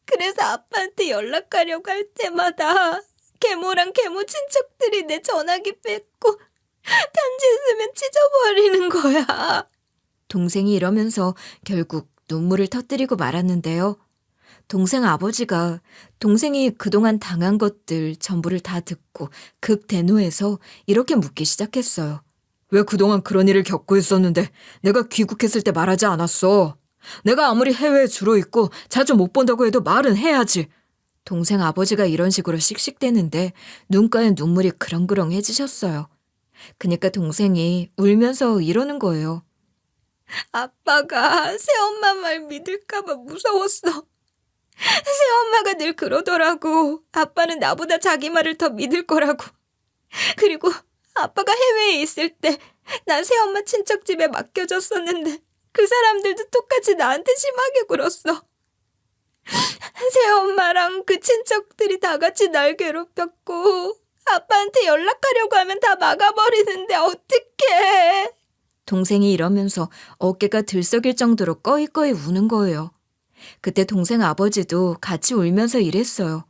그래서 아빠한테 연락하려고 할 때마다 계모랑 계모 친척들이 내 전화기 뺏고 편지 쓰면 찢어버리는 거야. 동생이 이러면서 결국 눈물을 터뜨리고 말았는데요. 동생 아버지가 동생이 그동안 당한 것들 전부를 다 듣고 극대노해서 이렇게 묻기 시작했어요. 왜 그동안 그런 일을 겪고 있었는데 내가 귀국했을 때 말하지 않았어? 내가 아무리 해외에 주로 있고 자주 못 본다고 해도 말은 해야지. 동생 아버지가 이런 식으로 씩씩대는데 눈가에 눈물이 그렁그렁해지셨어요. 그러니까 동생이 울면서 이러는 거예요. 아빠가 새엄마 말 믿을까봐 무서웠어. 새엄마가 늘 그러더라고. 아빠는 나보다 자기 말을 더 믿을 거라고. 그리고 아빠가 해외에 있을 때 난 새엄마 친척 집에 맡겨졌었는데 그 사람들도 똑같이 나한테 심하게 굴었어. 새엄마랑 그 친척들이 다 같이 날 괴롭혔고 아빠한테 연락하려고 하면 다 막아버리는데 어떡해. 동생이 이러면서 어깨가 들썩일 정도로 꺼이꺼이 우는 거예요. 그때 동생 아버지도 같이 울면서 이랬어요.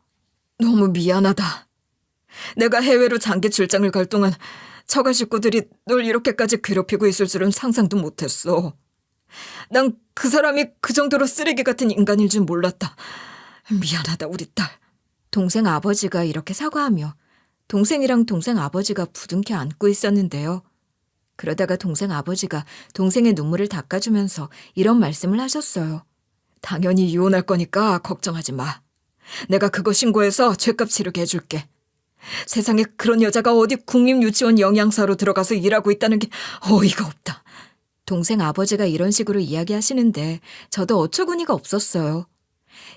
너무 미안하다. 내가 해외로 장기 출장을 갈 동안 처가 식구들이 널 이렇게까지 괴롭히고 있을 줄은 상상도 못했어. 난 그 사람이 그 정도로 쓰레기 같은 인간일 줄 몰랐다. 미안하다, 우리 딸. 동생 아버지가 이렇게 사과하며 동생이랑 동생 아버지가 부둥켜 안고 있었는데요. 그러다가 동생 아버지가 동생의 눈물을 닦아주면서 이런 말씀을 하셨어요. 당연히 이혼할 거니까 걱정하지 마. 내가 그거 신고해서 죄값 치르게 해줄게. 세상에 그런 여자가 어디 국립유치원 영양사로 들어가서 일하고 있다는 게 어이가 없다. 동생 아버지가 이런 식으로 이야기하시는데 저도 어처구니가 없었어요.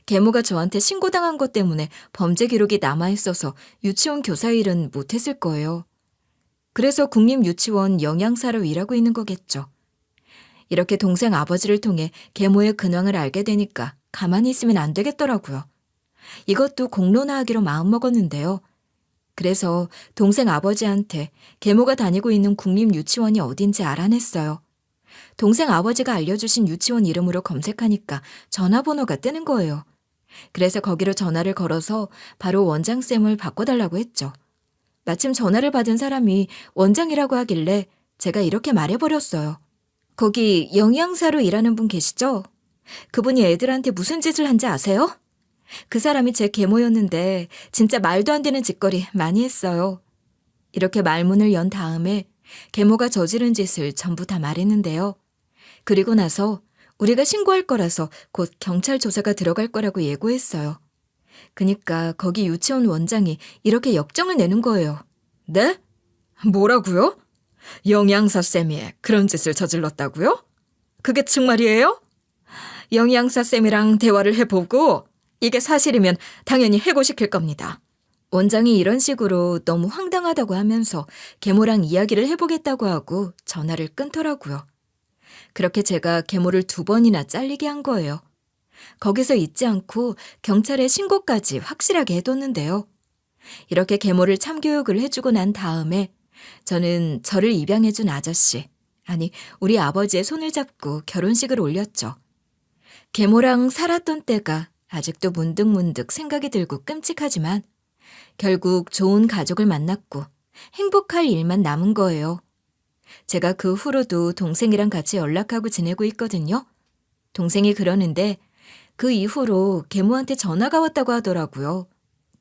계모가 저한테 신고당한 것 때문에 범죄 기록이 남아있어서 유치원 교사 일은 못했을 거예요. 그래서 국립유치원 영양사로 일하고 있는 거겠죠. 이렇게 동생 아버지를 통해 계모의 근황을 알게 되니까 가만히 있으면 안 되겠더라고요. 이것도 공론화하기로 마음먹었는데요. 그래서 동생 아버지한테 계모가 다니고 있는 국립유치원이 어딘지 알아냈어요. 동생 아버지가 알려주신 유치원 이름으로 검색하니까 전화번호가 뜨는 거예요. 그래서 거기로 전화를 걸어서 바로 원장쌤을 바꿔달라고 했죠. 마침 전화를 받은 사람이 원장이라고 하길래 제가 이렇게 말해버렸어요. 거기 영양사로 일하는 분 계시죠? 그분이 애들한테 무슨 짓을 한지 아세요? 그 사람이 제 계모였는데 진짜 말도 안 되는 짓거리 많이 했어요. 이렇게 말문을 연 다음에 계모가 저지른 짓을 전부 다 말했는데요. 그리고 나서 우리가 신고할 거라서 곧 경찰 조사가 들어갈 거라고 예고했어요. 그니까 거기 유치원 원장이 이렇게 역정을 내는 거예요. 네? 뭐라고요? 영양사 쌤이 그런 짓을 저질렀다고요? 그게 정말이에요? 영양사 쌤이랑 대화를 해보고 이게 사실이면 당연히 해고시킬 겁니다. 원장이 이런 식으로 너무 황당하다고 하면서 계모랑 이야기를 해보겠다고 하고 전화를 끊더라고요. 그렇게 제가 계모를 2번이나 잘리게 한 거예요. 거기서 잊지 않고 경찰에 신고까지 확실하게 해뒀는데요. 이렇게 계모를 참교육을 해주고 난 다음에 저는 저를 입양해준 아저씨, 아니 우리 아버지의 손을 잡고 결혼식을 올렸죠. 계모랑 살았던 때가 아직도 문득문득 생각이 들고 끔찍하지만 결국 좋은 가족을 만났고 행복할 일만 남은 거예요. 제가 그 후로도 동생이랑 같이 연락하고 지내고 있거든요. 동생이 그러는데 그 이후로 계모한테 전화가 왔다고 하더라고요.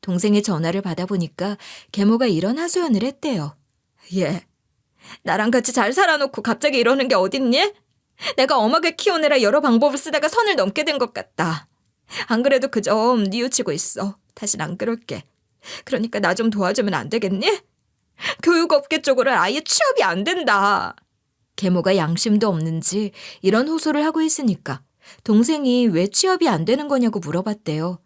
동생의 전화를 받아보니까 계모가 이런 하소연을 했대요. 얘, 나랑 같이 잘 살아놓고 갑자기 이러는 게 어딨니? 내가 엄하게 키우느라 여러 방법을 쓰다가 선을 넘게 된 것 같다. 안 그래도 그 점 뉘우치고 있어. 다신 안 그럴게. 그러니까 나 좀 도와주면 안 되겠니? 교육업계 쪽으로 아예 취업이 안 된다. 계모가 양심도 없는지 이런 호소를 하고 있으니까 동생이 왜 취업이 안 되는 거냐고 물어봤대요.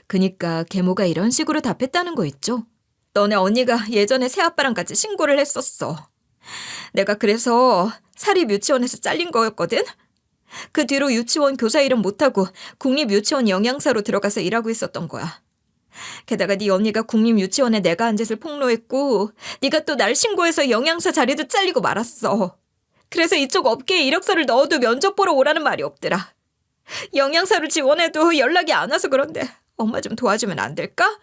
그니까 계모가 이런 식으로 답했다는 거 있죠. 너네 언니가 예전에 새아빠랑 같이 신고를 했었어. 내가 그래서 사립유치원에서 잘린 거였거든. 그 뒤로 유치원 교사 일은 못하고 국립유치원 영양사로 들어가서 일하고 있었던 거야. 게다가 네 언니가 국립유치원에 내가 한 짓을 폭로했고 네가 또 날 신고해서 영양사 자리도 잘리고 말았어. 그래서 이쪽 업계에 이력서를 넣어도 면접 보러 오라는 말이 없더라. 영양사로 지원해도 연락이 안 와서 그런데 엄마 좀 도와주면 안 될까?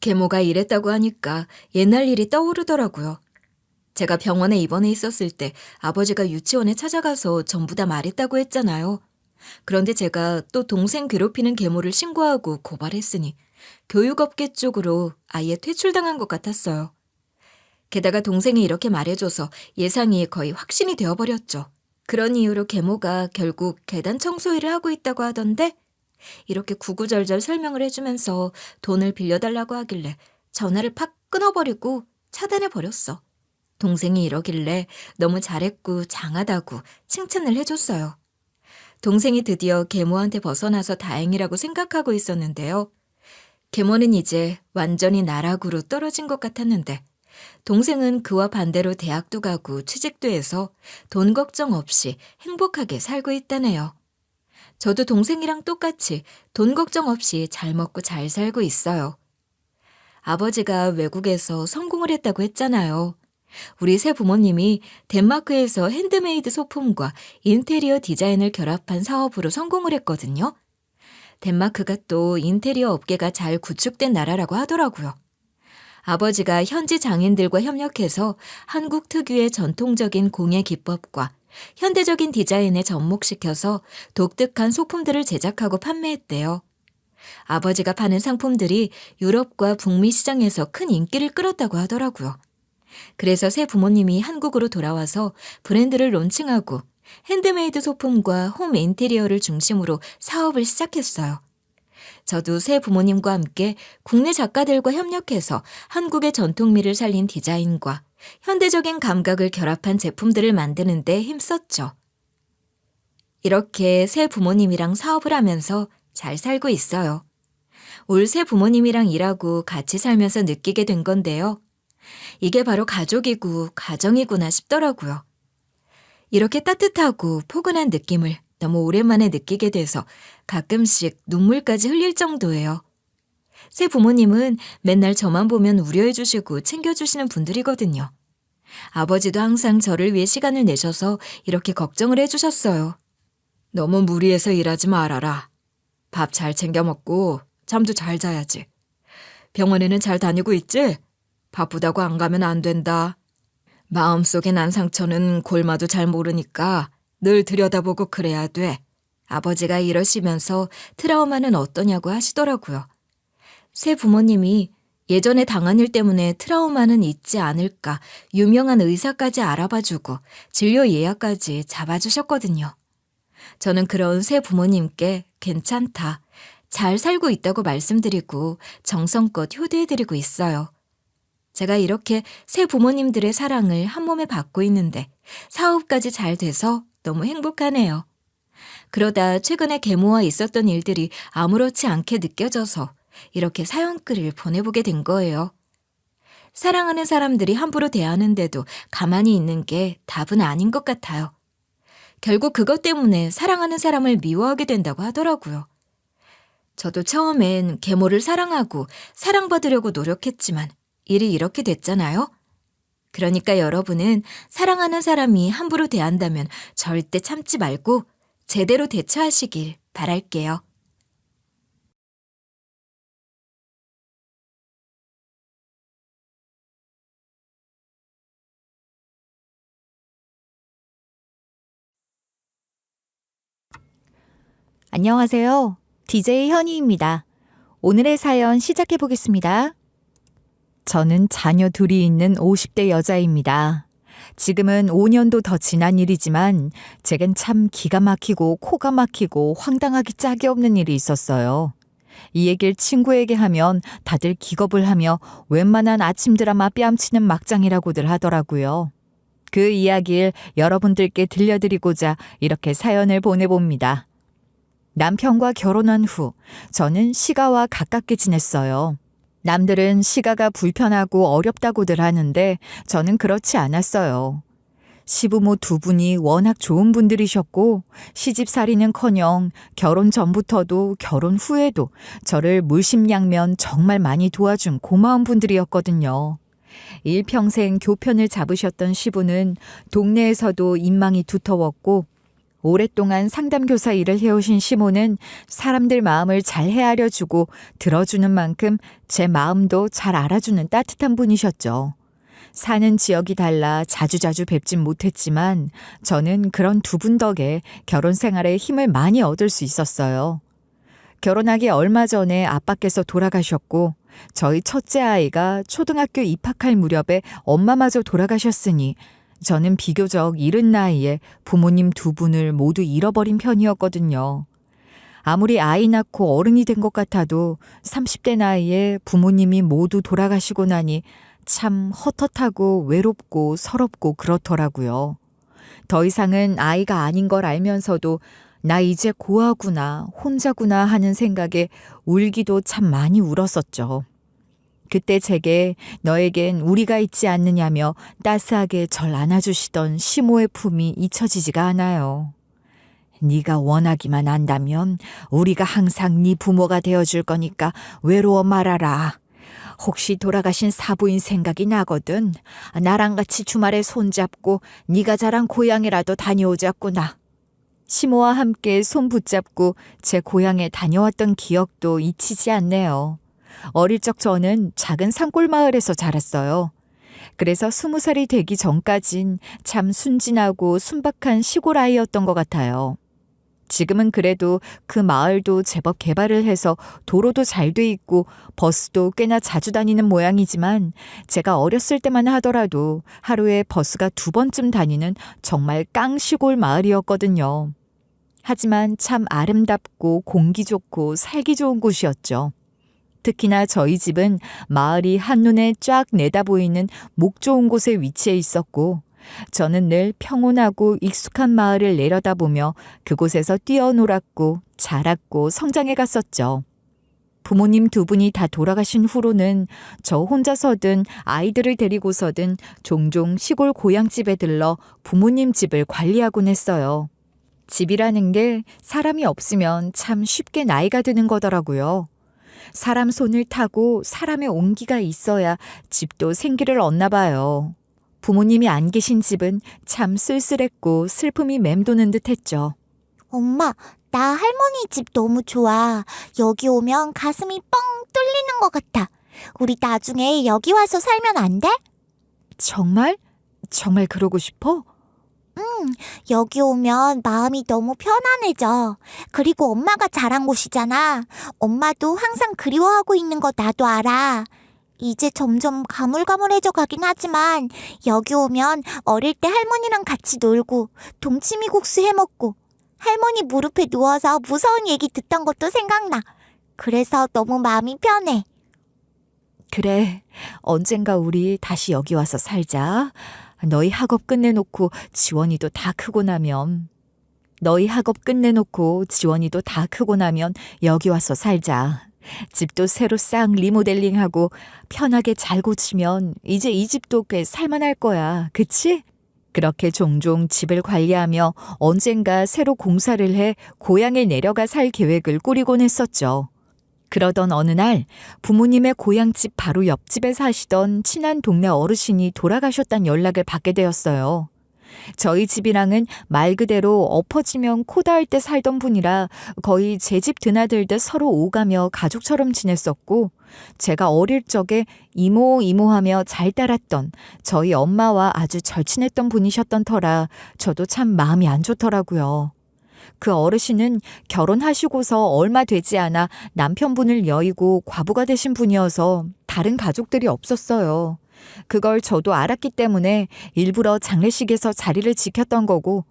계모가 이랬다고 하니까 옛날 일이 떠오르더라고요. 제가 병원에 입원해 있었을 때 아버지가 유치원에 찾아가서 전부 다 말했다고 했잖아요. 그런데 제가 또 동생 괴롭히는 계모를 신고하고 고발했으니 교육업계 쪽으로 아예 퇴출당한 것 같았어요. 게다가 동생이 이렇게 말해줘서 예상이 거의 확신이 되어버렸죠. 그런 이유로 계모가 결국 계단 청소 일을 하고 있다고 하던데 이렇게 구구절절 설명을 해주면서 돈을 빌려달라고 하길래 전화를 팍 끊어버리고 차단해버렸어. 동생이 이러길래 너무 잘했고 장하다고 칭찬을 해줬어요. 동생이 드디어 계모한테 벗어나서 다행이라고 생각하고 있었는데요. 계모는 이제 완전히 나락으로 떨어진 것 같았는데 동생은 그와 반대로 대학도 가고 취직도 해서 돈 걱정 없이 행복하게 살고 있다네요. 저도 동생이랑 똑같이 돈 걱정 없이 잘 먹고 잘 살고 있어요. 아버지가 외국에서 성공을 했다고 했잖아요. 우리 새 부모님이 덴마크에서 핸드메이드 소품과 인테리어 디자인을 결합한 사업으로 성공을 했거든요. 덴마크가 또 인테리어 업계가 잘 구축된 나라라고 하더라고요. 아버지가 현지 장인들과 협력해서 한국 특유의 전통적인 공예 기법과 현대적인 디자인에 접목시켜서 독특한 소품들을 제작하고 판매했대요. 아버지가 파는 상품들이 유럽과 북미 시장에서 큰 인기를 끌었다고 하더라고요. 그래서 새 부모님이 한국으로 돌아와서 브랜드를 론칭하고 핸드메이드 소품과 홈 인테리어를 중심으로 사업을 시작했어요. 저도 새 부모님과 함께 국내 작가들과 협력해서 한국의 전통미를 살린 디자인과 현대적인 감각을 결합한 제품들을 만드는 데 힘썼죠. 이렇게 새 부모님이랑 사업을 하면서 잘 살고 있어요. 올 새 부모님이랑 일하고 같이 살면서 느끼게 된 건데요. 이게 바로 가족이고 가정이구나 싶더라고요. 이렇게 따뜻하고 포근한 느낌을 너무 오랜만에 느끼게 돼서 가끔씩 눈물까지 흘릴 정도예요. 새 부모님은 맨날 저만 보면 우려해 주시고 챙겨주시는 분들이거든요. 아버지도 항상 저를 위해 시간을 내셔서 이렇게 걱정을 해주셨어요. 너무 무리해서 일하지 말아라. 밥 잘 챙겨 먹고 잠도 잘 자야지. 병원에는 잘 다니고 있지? 바쁘다고 안 가면 안 된다. 마음속에 난 상처는 골마도 잘 모르니까 늘 들여다보고 그래야 돼. 아버지가 이러시면서 트라우마는 어떠냐고 하시더라고요. 새 부모님이 예전에 당한 일 때문에 트라우마는 있지 않을까 유명한 의사까지 알아봐주고 진료 예약까지 잡아주셨거든요. 저는 그런 새 부모님께 괜찮다, 잘 살고 있다고 말씀드리고 정성껏 효도해드리고 있어요. 제가 이렇게 새 부모님들의 사랑을 한 몸에 받고 있는데 사업까지 잘 돼서 너무 행복하네요. 그러다 최근에 계모와 있었던 일들이 아무렇지 않게 느껴져서 이렇게 사연글을 보내보게 된 거예요. 사랑하는 사람들이 함부로 대하는데도 가만히 있는 게 답은 아닌 것 같아요. 결국 그것 때문에 사랑하는 사람을 미워하게 된다고 하더라고요. 저도 처음엔 계모를 사랑하고 사랑받으려고 노력했지만 일이 이렇게 됐잖아요. 그러니까 여러분은 사랑하는 사람이 함부로 대한다면 절대 참지 말고 제대로 대처하시길 바랄게요. 안녕하세요. DJ 현희입니다. 오늘의 사연 시작해 보겠습니다. 저는 자녀 둘이 있는 50대 여자입니다. 지금은 5년도 더 지난 일이지만 제겐 참 기가 막히고 코가 막히고 황당하기 짝이 없는 일이 있었어요. 이 얘기를 친구에게 하면 다들 기겁을 하며 웬만한 아침 드라마 뺨치는 막장이라고들 하더라고요. 그 이야기를 여러분들께 들려드리고자 이렇게 사연을 보내봅니다. 남편과 결혼한 후 저는 시가와 가깝게 지냈어요. 남들은 시가가 불편하고 어렵다고들 하는데 저는 그렇지 않았어요. 시부모 두 분이 워낙 좋은 분들이셨고 시집살이는커녕 결혼 전부터도 결혼 후에도 저를 물심양면 정말 많이 도와준 고마운 분들이었거든요. 일평생 교편을 잡으셨던 시부는 동네에서도 인망이 두터웠고 오랫동안 상담교사 일을 해오신 시모는 사람들 마음을 잘 헤아려주고 들어주는 만큼 제 마음도 잘 알아주는 따뜻한 분이셨죠. 사는 지역이 달라 자주자주 뵙진 못했지만 저는 그런 두 분 덕에 결혼 생활에 힘을 많이 얻을 수 있었어요. 결혼하기 얼마 전에 아빠께서 돌아가셨고 저희 첫째 아이가 초등학교 입학할 무렵에 엄마마저 돌아가셨으니 저는 비교적 이른 나이에 부모님 두 분을 모두 잃어버린 편이었거든요. 아무리 아이 낳고 어른이 된 것 같아도 30대 나이에 부모님이 모두 돌아가시고 나니 참 헛헛하고 외롭고 서럽고 그렇더라고요. 더 이상은 아이가 아닌 걸 알면서도 나 이제 고아구나, 혼자구나 하는 생각에 울기도 참 많이 울었었죠. 그때 제게 너에겐 우리가 있지 않느냐며 따스하게 절 안아주시던 시모의 품이 잊혀지지가 않아요. 네가 원하기만 한다면 우리가 항상 네 부모가 되어줄 거니까 외로워 말아라. 혹시 돌아가신 사부인 생각이 나거든. 나랑 같이 주말에 손잡고 네가 자란 고향이라도 다녀오자꾸나. 시모와 함께 손 붙잡고 제 고향에 다녀왔던 기억도 잊히지 않네요. 어릴 적 저는 작은 산골 마을에서 자랐어요. 그래서 20살이 되기 전까진 참 순진하고 순박한 시골 아이였던 것 같아요. 지금은 그래도 그 마을도 제법 개발을 해서 도로도 잘 돼 있고 버스도 꽤나 자주 다니는 모양이지만 제가 어렸을 때만 하더라도 하루에 버스가 2번쯤 다니는 정말 깡시골 마을이었거든요. 하지만 참 아름답고 공기 좋고 살기 좋은 곳이었죠. 특히나 저희 집은 마을이 한눈에 쫙 내다보이는 목 좋은 곳에 위치해 있었고 저는 늘 평온하고 익숙한 마을을 내려다보며 그곳에서 뛰어놀았고 자랐고 성장해 갔었죠. 부모님 2분이 다 돌아가신 후로는 저 혼자서든 아이들을 데리고서든 종종 시골 고향집에 들러 부모님 집을 관리하곤 했어요. 집이라는 게 사람이 없으면 참 쉽게 나이가 드는 거더라고요. 사람 손을 타고 사람의 온기가 있어야 집도 생기를 얻나 봐요. 부모님이 안 계신 집은 참 쓸쓸했고 슬픔이 맴도는 듯 했죠. 엄마, 나 할머니 집 너무 좋아. 여기 오면 가슴이 뻥 뚫리는 것 같아. 우리 나중에 여기 와서 살면 안 돼? 정말? 정말 그러고 싶어? 여기 오면 마음이 너무 편안해져. 그리고 엄마가 자란 곳이잖아. 엄마도 항상 그리워하고 있는 거 나도 알아. 이제 점점 가물가물해져 가긴 하지만 여기 오면 어릴 때 할머니랑 같이 놀고 동치미국수 해먹고 할머니 무릎에 누워서 무서운 얘기 듣던 것도 생각나. 그래서 너무 마음이 편해. 그래, 언젠가 우리 다시 여기 와서 살자. 너희 학업 끝내놓고 지원이도 다 크고 나면 여기 와서 살자. 집도 새로 싹 리모델링하고 편하게 잘 고치면 이제 이 집도 꽤 살만할 거야. 그치? 그렇게 종종 집을 관리하며 언젠가 새로 공사를 해 고향에 내려가 살 계획을 꾸리곤 했었죠. 그러던 어느 날 부모님의 고향집 바로 옆집에 사시던 친한 동네 어르신이 돌아가셨다는 연락을 받게 되었어요. 저희 집이랑은 말 그대로 엎어지면 코 닿을 때 살던 분이라 거의 제 집 드나들듯 서로 오가며 가족처럼 지냈었고 제가 어릴 적에 이모하며 잘 따랐던 저희 엄마와 아주 절친했던 분이셨던 터라 저도 참 마음이 안 좋더라고요. 그 어르신은 결혼하시고서 얼마 되지 않아 남편분을 여의고 과부가 되신 분이어서 다른 가족들이 없었어요. 그걸 저도 알았기 때문에 일부러 장례식에서 자리를 지켰던 거고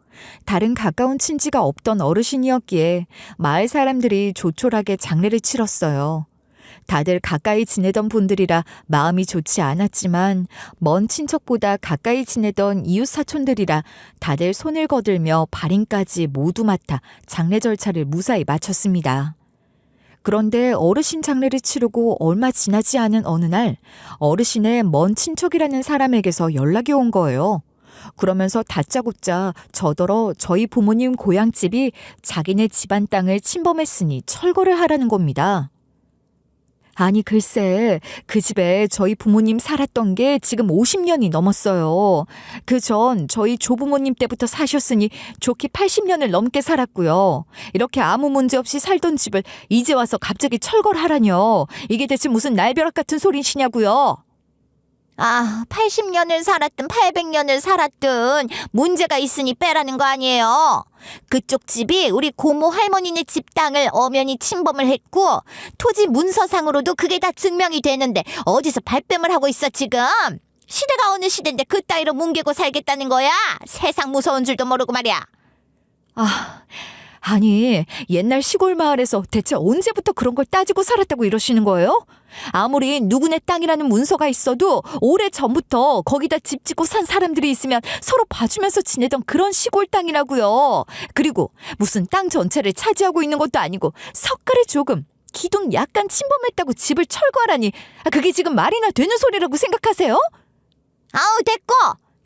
다른 가까운 친지가 없던 어르신이었기에 마을 사람들이 조촐하게 장례를 치렀어요. 다들 가까이 지내던 분들이라 마음이 좋지 않았지만 먼 친척보다 가까이 지내던 이웃 사촌들이라 다들 손을 거들며 발인까지 모두 맡아 장례 절차를 무사히 마쳤습니다. 그런데 어르신 장례를 치르고 얼마 지나지 않은 어느 날 어르신의 먼 친척이라는 사람에게서 연락이 온 거예요. 그러면서 다짜고짜 저더러 저희 부모님 고향집이 자기네 집안 땅을 침범했으니 철거를 하라는 겁니다. 아니 글쎄 그 집에 저희 부모님 살았던 게 지금 50년이 넘었어요. 그 전 저희 조부모님 때부터 사셨으니 좋게 80년을 넘게 살았고요. 이렇게 아무 문제 없이 살던 집을 이제 와서 갑자기 철거를 하라뇨. 이게 대체 무슨 날벼락 같은 소리시냐고요. 80년을 살았든 800년을 살았든 문제가 있으니 빼라는 거 아니에요. 그쪽 집이 우리 고모 할머니네 집 땅을 엄연히 침범을 했고 토지 문서상으로도 그게 다 증명이 되는데 어디서 발뺌을 하고 있어 지금. 시대가 어느 시대인데 그 따위로 뭉개고 살겠다는 거야. 세상 무서운 줄도 모르고 말이야. 아니 옛날 시골 마을에서 대체 언제부터 그런 걸 따지고 살았다고 이러시는 거예요? 아무리 누구네 땅이라는 문서가 있어도 오래전부터 거기다 집 짓고 산 사람들이 있으면 서로 봐주면서 지내던 그런 시골 땅이라고요. 그리고 무슨 땅 전체를 차지하고 있는 것도 아니고 석가래 조금 기둥 약간 침범했다고 집을 철거하라니 그게 지금 말이나 되는 소리라고 생각하세요? 아우 됐고.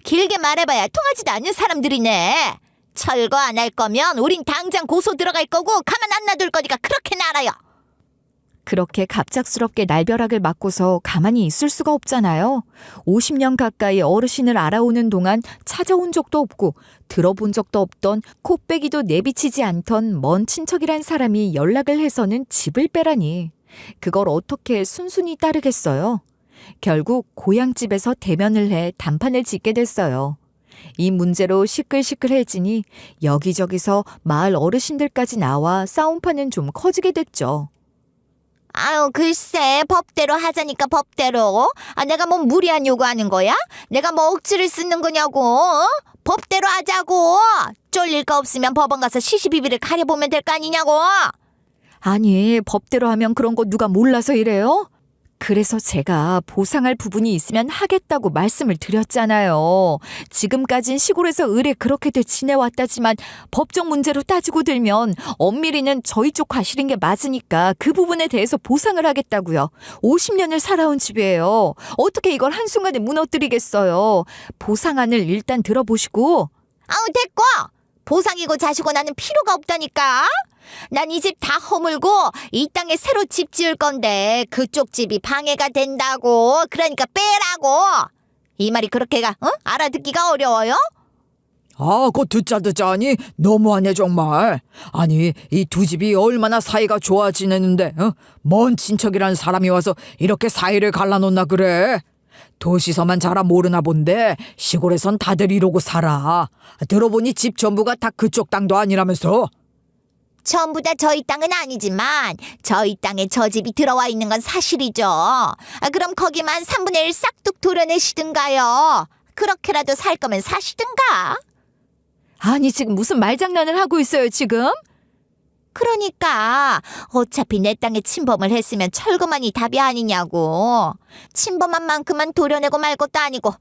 길게 말해봐야 통하지도 않는 사람들이네. 철거 안 할 거면 우린 당장 고소 들어갈 거고 가만 안 놔둘 거니까 그렇게 날아요. 그렇게 갑작스럽게 날벼락을 맞고서 가만히 있을 수가 없잖아요. 50년 가까이 어르신을 알아오는 동안 찾아온 적도 없고 들어본 적도 없던 코빼기도 내비치지 않던 먼 친척이란 사람이 연락을 해서는 집을 빼라니. 그걸 어떻게 순순히 따르겠어요. 결국 고향집에서 대면을 해 단판을 짓게 됐어요. 이 문제로 시끌시끌해지니 여기저기서 마을 어르신들까지 나와 싸움판은 좀 커지게 됐죠. 아유, 글쎄, 법대로 하자니까 법대로. 내가 뭐 무리한 요구하는 거야? 내가 뭐 억지를 쓰는 거냐고. 법대로 하자고. 쫄릴 거 없으면 법원 가서 시시비비를 가려보면 될 거 아니냐고. 아니, 법대로 하면 그런 거 누가 몰라서 이래요? 그래서 제가 보상할 부분이 있으면 하겠다고 말씀을 드렸잖아요. 지금까진 시골에서 의뢰 그렇게들 지내왔다지만 법적 문제로 따지고 들면 엄밀히는 저희 쪽 과실인 게 맞으니까 그 부분에 대해서 보상을 하겠다고요. 50년을 살아온 집이에요. 어떻게 이걸 한순간에 무너뜨리겠어요. 보상안을 일단 들어보시고. 아우, 됐고. 보상이고 자시고 나는 필요가 없다니까. 난 이 집 다 허물고 이 땅에 새로 집 지을 건데 그쪽 집이 방해가 된다고. 그러니까 빼라고. 이 말이 그렇게가 알아듣기가 어려워요? 그거 듣자 하니 너무하네 정말. 아니 이 두 집이 얼마나 사이가 좋아 지내는데 먼 친척이라는 사람이 와서 이렇게 사이를 갈라놓나 그래. 도시서만 자라 모르나 본데 시골에선 다들 이러고 살아. 들어보니 집 전부가 다 그쪽 땅도 아니라면서. 전부 다 저희 땅은 아니지만 저희 땅에 저 집이 들어와 있는 건 사실이죠. 그럼 거기만 3분의 1 싹둑 도려내시든가요. 그렇게라도 살 거면 사시든가. 아니, 지금 무슨 말장난을 하고 있어요, 지금? 그러니까 어차피 내 땅에 침범을 했으면 철거만이 답이 아니냐고. 침범한 만큼만 도려내고 말 것도 아니고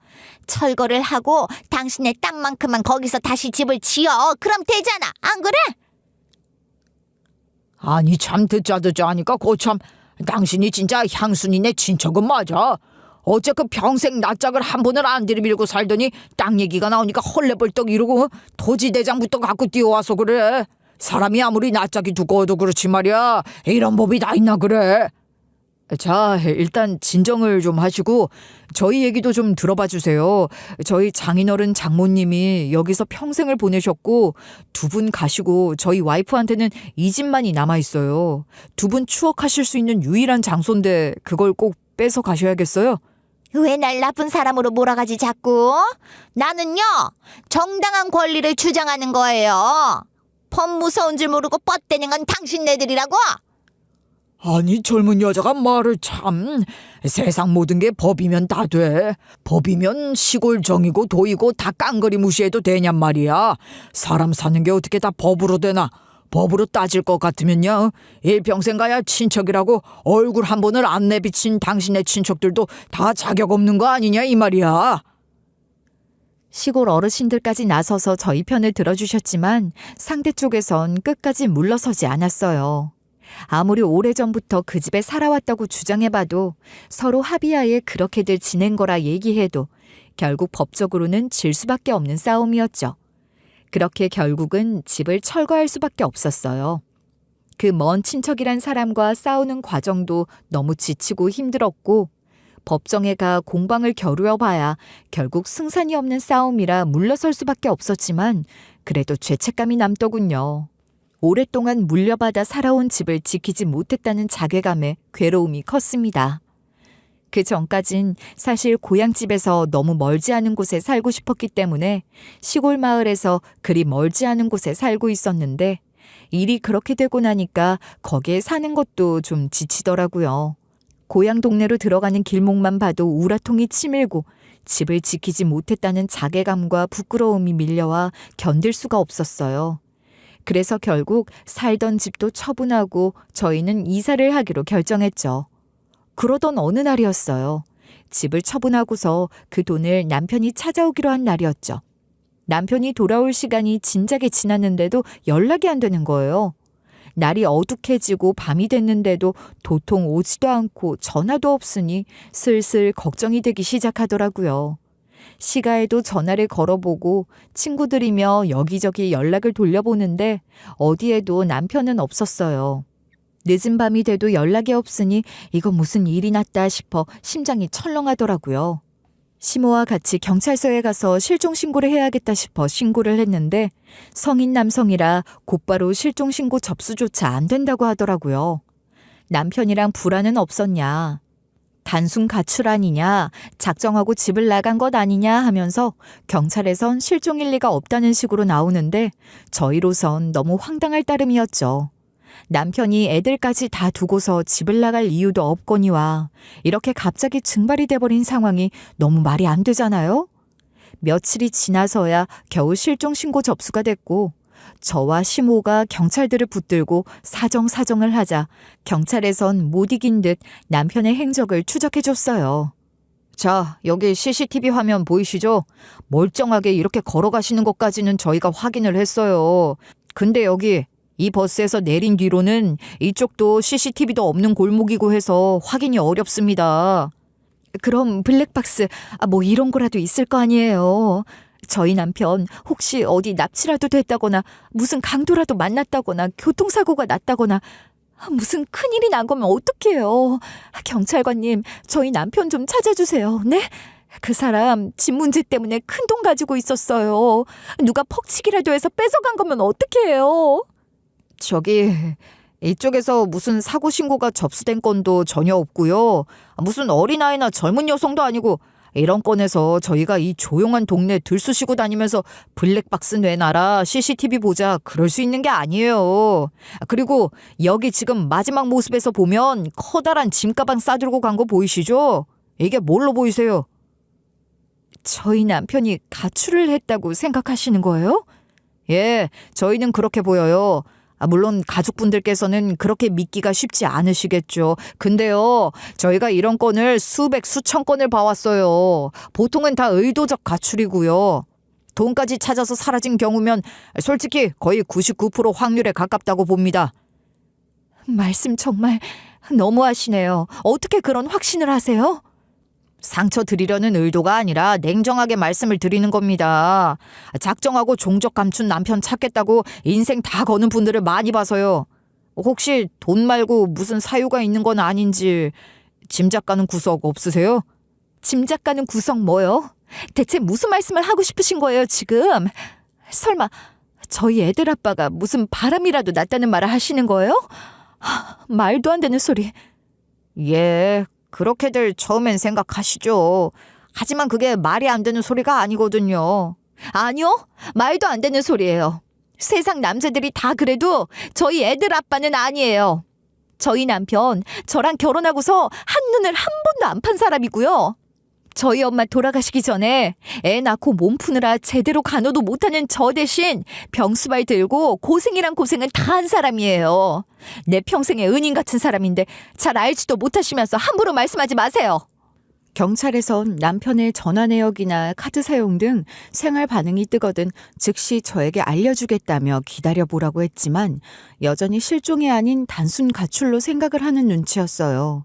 철거를 하고 당신의 땅만큼만 거기서 다시 집을 지어. 그럼 되잖아. 안 그래? 아니 참 듣자 하니까 거참 당신이 진짜 향순이네 친척은 맞아. 어째 그 평생 낯짝을 한 번을 안 들이밀고 살더니 땅 얘기가 나오니까 헐레벌떡 이러고 토지대장부터 갖고 뛰어와서 그래. 사람이 아무리 낯짝이 두꺼워도 그렇지 말이야. 이런 법이 다 있나 그래. 자, 일단 진정을 좀 하시고 저희 얘기도 좀 들어봐 주세요. 저희 장인어른 장모님이 여기서 평생을 보내셨고 두 분 가시고 저희 와이프한테는 이 집만이 남아있어요. 두 분 추억하실 수 있는 유일한 장소인데 그걸 꼭 뺏어 가셔야겠어요? 왜 날 나쁜 사람으로 몰아가지 자꾸? 나는요 정당한 권리를 주장하는 거예요. 법 무서운 줄 모르고 뻗대는 건 당신네들이라고. 아니 젊은 여자가 말을 참. 세상 모든 게 법이면 다 돼. 법이면 시골 정이고 도이고 다 깡그리 무시해도 되냔 말이야. 사람 사는 게 어떻게 다 법으로 되나. 법으로 따질 것 같으면요 일평생 가야 친척이라고 얼굴 한 번을 안 내비친 당신의 친척들도 다 자격 없는 거 아니냐 이 말이야. 시골 어르신들까지 나서서 저희 편을 들어주셨지만 상대 쪽에선 끝까지 물러서지 않았어요. 아무리 오래전부터 그 집에 살아왔다고 주장해봐도 서로 합의하에 그렇게들 지낸 거라 얘기해도 결국 법적으로는 질 수밖에 없는 싸움이었죠. 그렇게 결국은 집을 철거할 수밖에 없었어요. 그 먼 친척이란 사람과 싸우는 과정도 너무 지치고 힘들었고 법정에 가 공방을 겨루어봐야 결국 승산이 없는 싸움이라 물러설 수밖에 없었지만 그래도 죄책감이 남더군요. 오랫동안 물려받아 살아온 집을 지키지 못했다는 자괴감에 괴로움이 컸습니다. 그 전까진 사실 고향집에서 너무 멀지 않은 곳에 살고 싶었기 때문에 시골 마을에서 그리 멀지 않은 곳에 살고 있었는데 일이 그렇게 되고 나니까 거기에 사는 것도 좀 지치더라고요. 고향 동네로 들어가는 길목만 봐도 우라통이 치밀고 집을 지키지 못했다는 자괴감과 부끄러움이 밀려와 견딜 수가 없었어요. 그래서 결국 살던 집도 처분하고 저희는 이사를 하기로 결정했죠. 그러던 어느 날이었어요. 집을 처분하고서 그 돈을 남편이 찾아오기로 한 날이었죠. 남편이 돌아올 시간이 진작에 지났는데도 연락이 안 되는 거예요. 날이 어둑해지고 밤이 됐는데도 도통 오지도 않고 전화도 없으니 슬슬 걱정이 되기 시작하더라고요. 시가에도 전화를 걸어보고 친구들이며 여기저기 연락을 돌려보는데 어디에도 남편은 없었어요. 늦은 밤이 돼도 연락이 없으니 이거 무슨 일이 났다 싶어 심장이 철렁하더라고요. 시모와 같이 경찰서에 가서 실종 신고를 해야겠다 싶어 신고를 했는데 성인 남성이라 곧바로 실종 신고 접수조차 안 된다고 하더라고요. 남편이랑 불화는 없었냐? 단순 가출 아니냐? 작정하고 집을 나간 것 아니냐 하면서 경찰에선 실종일 리가 없다는 식으로 나오는데 저희로선 너무 황당할 따름이었죠. 남편이 애들까지 다 두고서 집을 나갈 이유도 없거니와 이렇게 갑자기 증발이 돼버린 상황이 너무 말이 안 되잖아요? 며칠이 지나서야 겨우 실종 신고 접수가 됐고 저와 시모가 경찰들을 붙들고 사정을 하자 경찰에선 못 이긴 듯 남편의 행적을 추적해줬어요. 자, 여기 CCTV 화면 보이시죠? 멀쩡하게 이렇게 걸어가시는 것까지는 저희가 확인을 했어요. 근데 여기 이 버스에서 내린 뒤로는 이쪽도 CCTV도 없는 골목이고 해서 확인이 어렵습니다. 그럼 블랙박스, 뭐 이런 거라도 있을 거 아니에요. 저희 남편 혹시 어디 납치라도 됐다거나 무슨 강도라도 만났다거나 교통사고가 났다거나 무슨 큰일이 난 거면 어떡해요. 경찰관님, 저희 남편 좀 찾아주세요. 네? 그 사람 집 문제 때문에 큰 돈 가지고 있었어요. 누가 퍽치기라도 해서 뺏어간 거면 어떡해요. 저기 이쪽에서 무슨 사고 신고가 접수된 건도 전혀 없고요. 무슨 어린아이나 젊은 여성도 아니고 이런 건에서 저희가 이 조용한 동네 들쑤시고 다니면서 블랙박스 내놔라 CCTV 보자 그럴 수 있는 게 아니에요. 그리고 여기 지금 마지막 모습에서 보면 커다란 짐가방 싸들고 간 거 보이시죠? 이게 뭘로 보이세요? 저희 남편이 가출을 했다고 생각하시는 거예요? 예, 저희는 그렇게 보여요. 물론 가족분들께서는 그렇게 믿기가 쉽지 않으시겠죠. 근데요, 저희가 이런 건을 수천 건을 봐왔어요. 보통은 다 의도적 가출이고요. 돈까지 찾아서 사라진 경우면 솔직히 거의 99% 확률에 가깝다고 봅니다. 말씀 정말 너무하시네요. 어떻게 그런 확신을 하세요? 상처 드리려는 의도가 아니라 냉정하게 말씀을 드리는 겁니다. 작정하고 종적 감춘 남편 찾겠다고 인생 다 거는 분들을 많이 봐서요. 혹시 돈 말고 무슨 사유가 있는 건 아닌지 짐작 가는 구석 없으세요? 짐작 가는 구석 뭐요? 대체 무슨 말씀을 하고 싶으신 거예요 지금? 설마 저희 애들 아빠가 무슨 바람이라도 났다는 말을 하시는 거예요? 말도 안 되는 소리. 예, 그렇게들 처음엔 생각하시죠. 하지만 그게 말이 안 되는 소리가 아니거든요. 아니요, 말도 안 되는 소리예요. 세상 남자들이 다 그래도 저희 애들 아빠는 아니에요. 저희 남편 저랑 결혼하고서 한눈을 한 번도 안 판 사람이고요. 저희 엄마 돌아가시기 전에 애 낳고 몸 푸느라 제대로 간호도 못하는 저 대신 병수발 들고 고생이란 고생은 다 한 사람이에요. 내 평생의 은인 같은 사람인데 잘 알지도 못하시면서 함부로 말씀하지 마세요. 경찰에선 남편의 전화 내역이나 카드 사용 등 생활 반응이 뜨거든 즉시 저에게 알려주겠다며 기다려보라고 했지만 여전히 실종이 아닌 단순 가출로 생각을 하는 눈치였어요.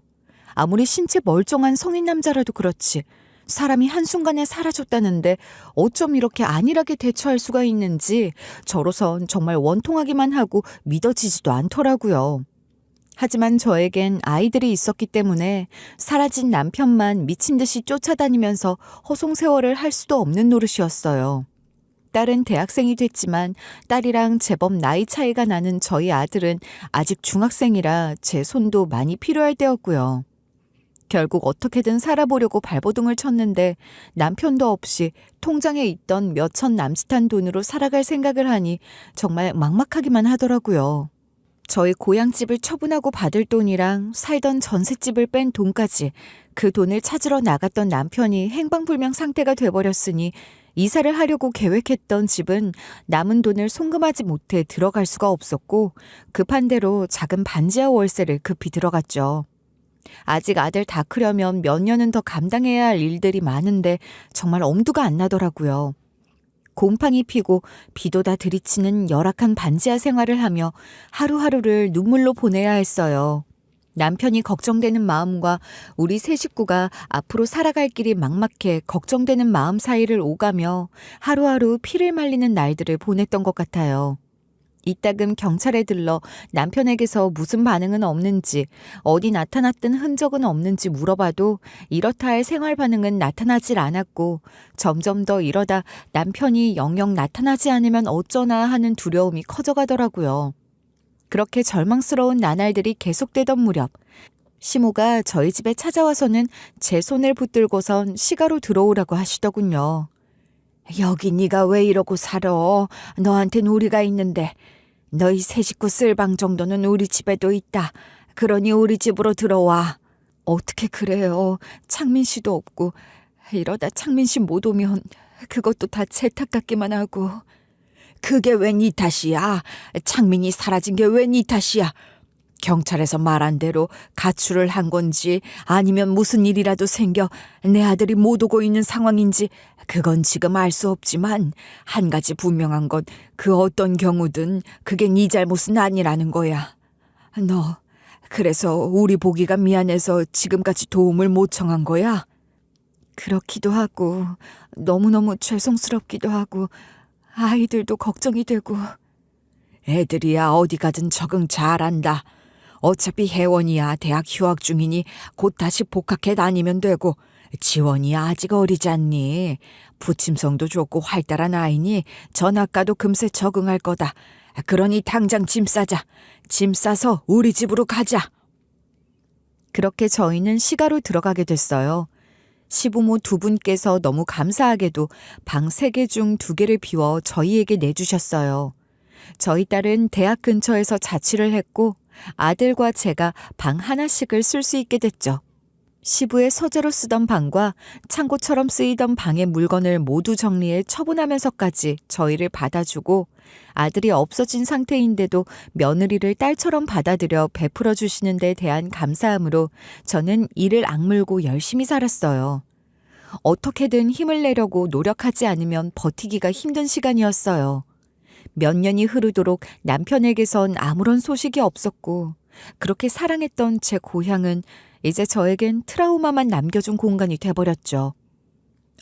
아무리 신체 멀쩡한 성인 남자라도 그렇지 사람이 한순간에 사라졌다는데 어쩜 이렇게 안일하게 대처할 수가 있는지 저로선 정말 원통하기만 하고 믿어지지도 않더라고요. 하지만 저에겐 아이들이 있었기 때문에 사라진 남편만 미친 듯이 쫓아다니면서 허송세월을 할 수도 없는 노릇이었어요. 딸은 대학생이 됐지만 딸이랑 제법 나이 차이가 나는 저희 아들은 아직 중학생이라 제 손도 많이 필요할 때였고요. 결국 어떻게든 살아보려고 발버둥을 쳤는데 남편도 없이 통장에 있던 몇천 남짓한 돈으로 살아갈 생각을 하니 정말 막막하기만 하더라고요. 저희 고향집을 처분하고 받을 돈이랑 살던 전셋집을 뺀 돈까지 그 돈을 찾으러 나갔던 남편이 행방불명 상태가 돼버렸으니 이사를 하려고 계획했던 집은 남은 돈을 송금하지 못해 들어갈 수가 없었고 급한 대로 작은 반지하 월세를 급히 들어갔죠. 아직 아들 다 크려면 몇 년은 더 감당해야 할 일들이 많은데 정말 엄두가 안 나더라고요. 곰팡이 피고 비도 다 들이치는 열악한 반지하 생활을 하며 하루하루를 눈물로 보내야 했어요. 남편이 걱정되는 마음과 우리 세 식구가 앞으로 살아갈 길이 막막해 걱정되는 마음 사이를 오가며 하루하루 피를 말리는 날들을 보냈던 것 같아요. 이따금 경찰에 들러 남편에게서 무슨 반응은 없는지, 어디 나타났던 흔적은 없는지 물어봐도 이렇다 할 생활 반응은 나타나질 않았고, 점점 더 이러다 남편이 영영 나타나지 않으면 어쩌나 하는 두려움이 커져가더라고요. 그렇게 절망스러운 나날들이 계속되던 무렵, 시모가 저희 집에 찾아와서는 제 손을 붙들고선 시가로 들어오라고 하시더군요. 여기 네가 왜 이러고 살아? 너한텐 우리가 있는데. 너희 세 식구 쓸 방 정도는 우리 집에도 있다. 그러니 우리 집으로 들어와. 어떻게 그래요? 창민 씨도 없고. 이러다 창민 씨 못 오면 그것도 다 제 탓 같기만 하고. 그게 왜 네 탓이야? 창민이 사라진 게 왜 네 탓이야? 경찰에서 말한 대로 가출을 한 건지 아니면 무슨 일이라도 생겨 내 아들이 못 오고 있는 상황인지 그건 지금 알 수 없지만 한 가지 분명한 건 그 어떤 경우든 그게 네 잘못은 아니라는 거야. 너 그래서 우리 보기가 미안해서 지금까지 도움을 못 청한 거야? 그렇기도 하고 너무너무 죄송스럽기도 하고 아이들도 걱정이 되고. 애들이야 어디 가든 적응 잘한다. 어차피 혜원이야 대학 휴학 중이니 곧 다시 복학해 다니면 되고 지원이야 아직 어리지 않니? 부침성도 좋고 활달한 아이니 전학가도 금세 적응할 거다. 그러니 당장 짐 싸자. 짐 싸서 우리 집으로 가자. 그렇게 저희는 시가로 들어가게 됐어요. 시부모 두 분께서 너무 감사하게도 방 3개 중 2개를 비워 저희에게 내주셨어요. 저희 딸은 대학 근처에서 자취를 했고 아들과 제가 방 하나씩을 쓸 수 있게 됐죠. 시부의 서재로 쓰던 방과 창고처럼 쓰이던 방의 물건을 모두 정리해 처분하면서까지 저희를 받아주고 아들이 없어진 상태인데도 며느리를 딸처럼 받아들여 베풀어 주시는 데 대한 감사함으로 저는 이를 악물고 열심히 살았어요. 어떻게든 힘을 내려고 노력하지 않으면 버티기가 힘든 시간이었어요. 몇 년이 흐르도록 남편에게선 아무런 소식이 없었고 그렇게 사랑했던 제 고향은 이제 저에겐 트라우마만 남겨준 공간이 돼버렸죠.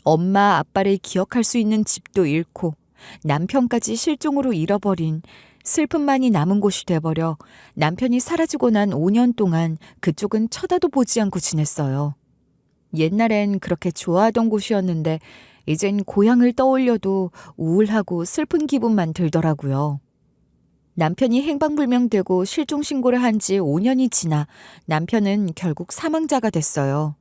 엄마, 아빠를 기억할 수 있는 집도 잃고 남편까지 실종으로 잃어버린 슬픔만이 남은 곳이 돼버려 남편이 사라지고 난 5년 동안 그쪽은 쳐다도 보지 않고 지냈어요. 옛날엔 그렇게 좋아하던 곳이었는데 이젠 고향을 떠올려도 우울하고 슬픈 기분만 들더라고요. 남편이 행방불명되고 실종신고를 한 지 5년이 지나 남편은 결국 사망자가 됐어요.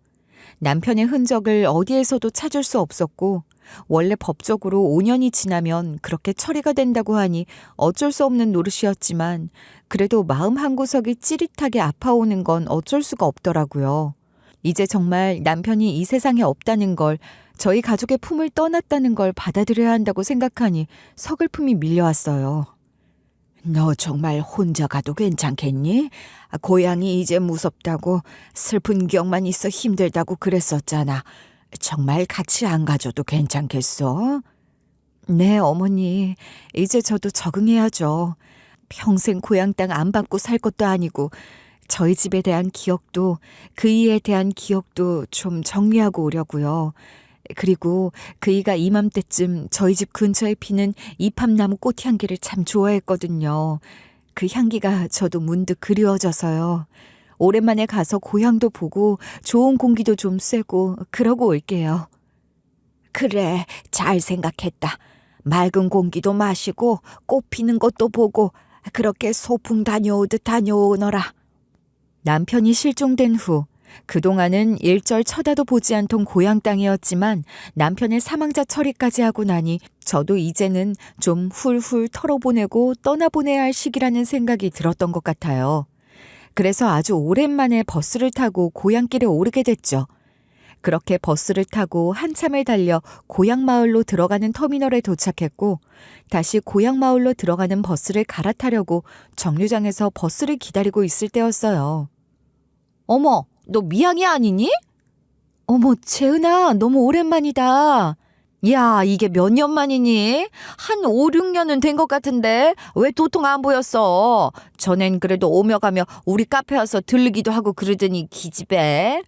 남편의 흔적을 어디에서도 찾을 수 없었고 원래 법적으로 5년이 지나면 그렇게 처리가 된다고 하니 어쩔 수 없는 노릇이었지만 그래도 마음 한구석이 찌릿하게 아파오는 건 어쩔 수가 없더라고요. 이제 정말 남편이 이 세상에 없다는 걸, 저희 가족의 품을 떠났다는 걸 받아들여야 한다고 생각하니 서글픔이 밀려왔어요. 너 정말 혼자 가도 괜찮겠니? 고향이 이제 무섭다고 슬픈 기억만 있어 힘들다고 그랬었잖아. 정말 같이 안 가줘도 괜찮겠어? 네, 어머니. 이제 저도 적응해야죠. 평생 고향 땅 안 밟고 살 것도 아니고 저희 집에 대한 기억도 그이에 대한 기억도 좀 정리하고 오려고요. 그리고 그이가 이맘때쯤 저희 집 근처에 피는 이팝나무 꽃향기를 참 좋아했거든요. 그 향기가 저도 문득 그리워져서요. 오랜만에 가서 고향도 보고 좋은 공기도 좀 쐬고 그러고 올게요. 그래, 잘 생각했다. 맑은 공기도 마시고 꽃 피는 것도 보고 그렇게 소풍 다녀오듯 다녀오너라. 남편이 실종된 후 그동안은 일절 쳐다도 보지 않던 고향 땅이었지만 남편의 사망자 처리까지 하고 나니 저도 이제는 좀 훌훌 털어보내고 떠나보내야 할 시기라는 생각이 들었던 것 같아요. 그래서 아주 오랜만에 버스를 타고 고향길에 오르게 됐죠. 그렇게 버스를 타고 한참을 달려 고향 마을로 들어가는 터미널에 도착했고 다시 고향 마을로 들어가는 버스를 갈아타려고 정류장에서 버스를 기다리고 있을 때였어요. 어머, 너 미양이 아니니? 어머, 재은아, 너무 오랜만이다. 야, 이게 몇 년 만이니? 한 5, 6년은 된 것 같은데 왜 도통 안 보였어? 전엔 그래도 오며 가며 우리 카페 와서 들르기도 하고 그러더니 기집애.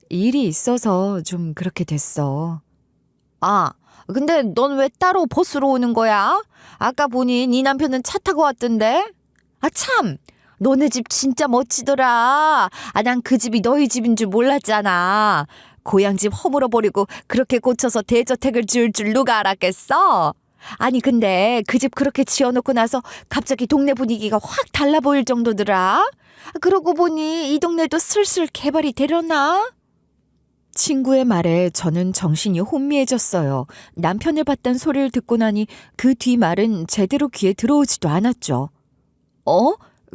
일이 있어서 좀 그렇게 됐어. 아, 근데 넌 왜 따로 버스로 오는 거야? 아까 보니 네 남편은 차 타고 왔던데? 아, 참! 너네 집 진짜 멋지더라. 난 그 집이 너희 집인 줄 몰랐잖아. 고향집 허물어버리고 그렇게 고쳐서 대저택을 지을 줄 누가 알았겠어? 아니 근데 그 집 그렇게 지어놓고 나서 갑자기 동네 분위기가 확 달라 보일 정도더라. 그러고 보니 이 동네도 슬슬 개발이 되려나? 친구의 말에 저는 정신이 혼미해졌어요. 남편을 봤단 소리를 듣고 나니 그 뒤 말은 제대로 귀에 들어오지도 않았죠.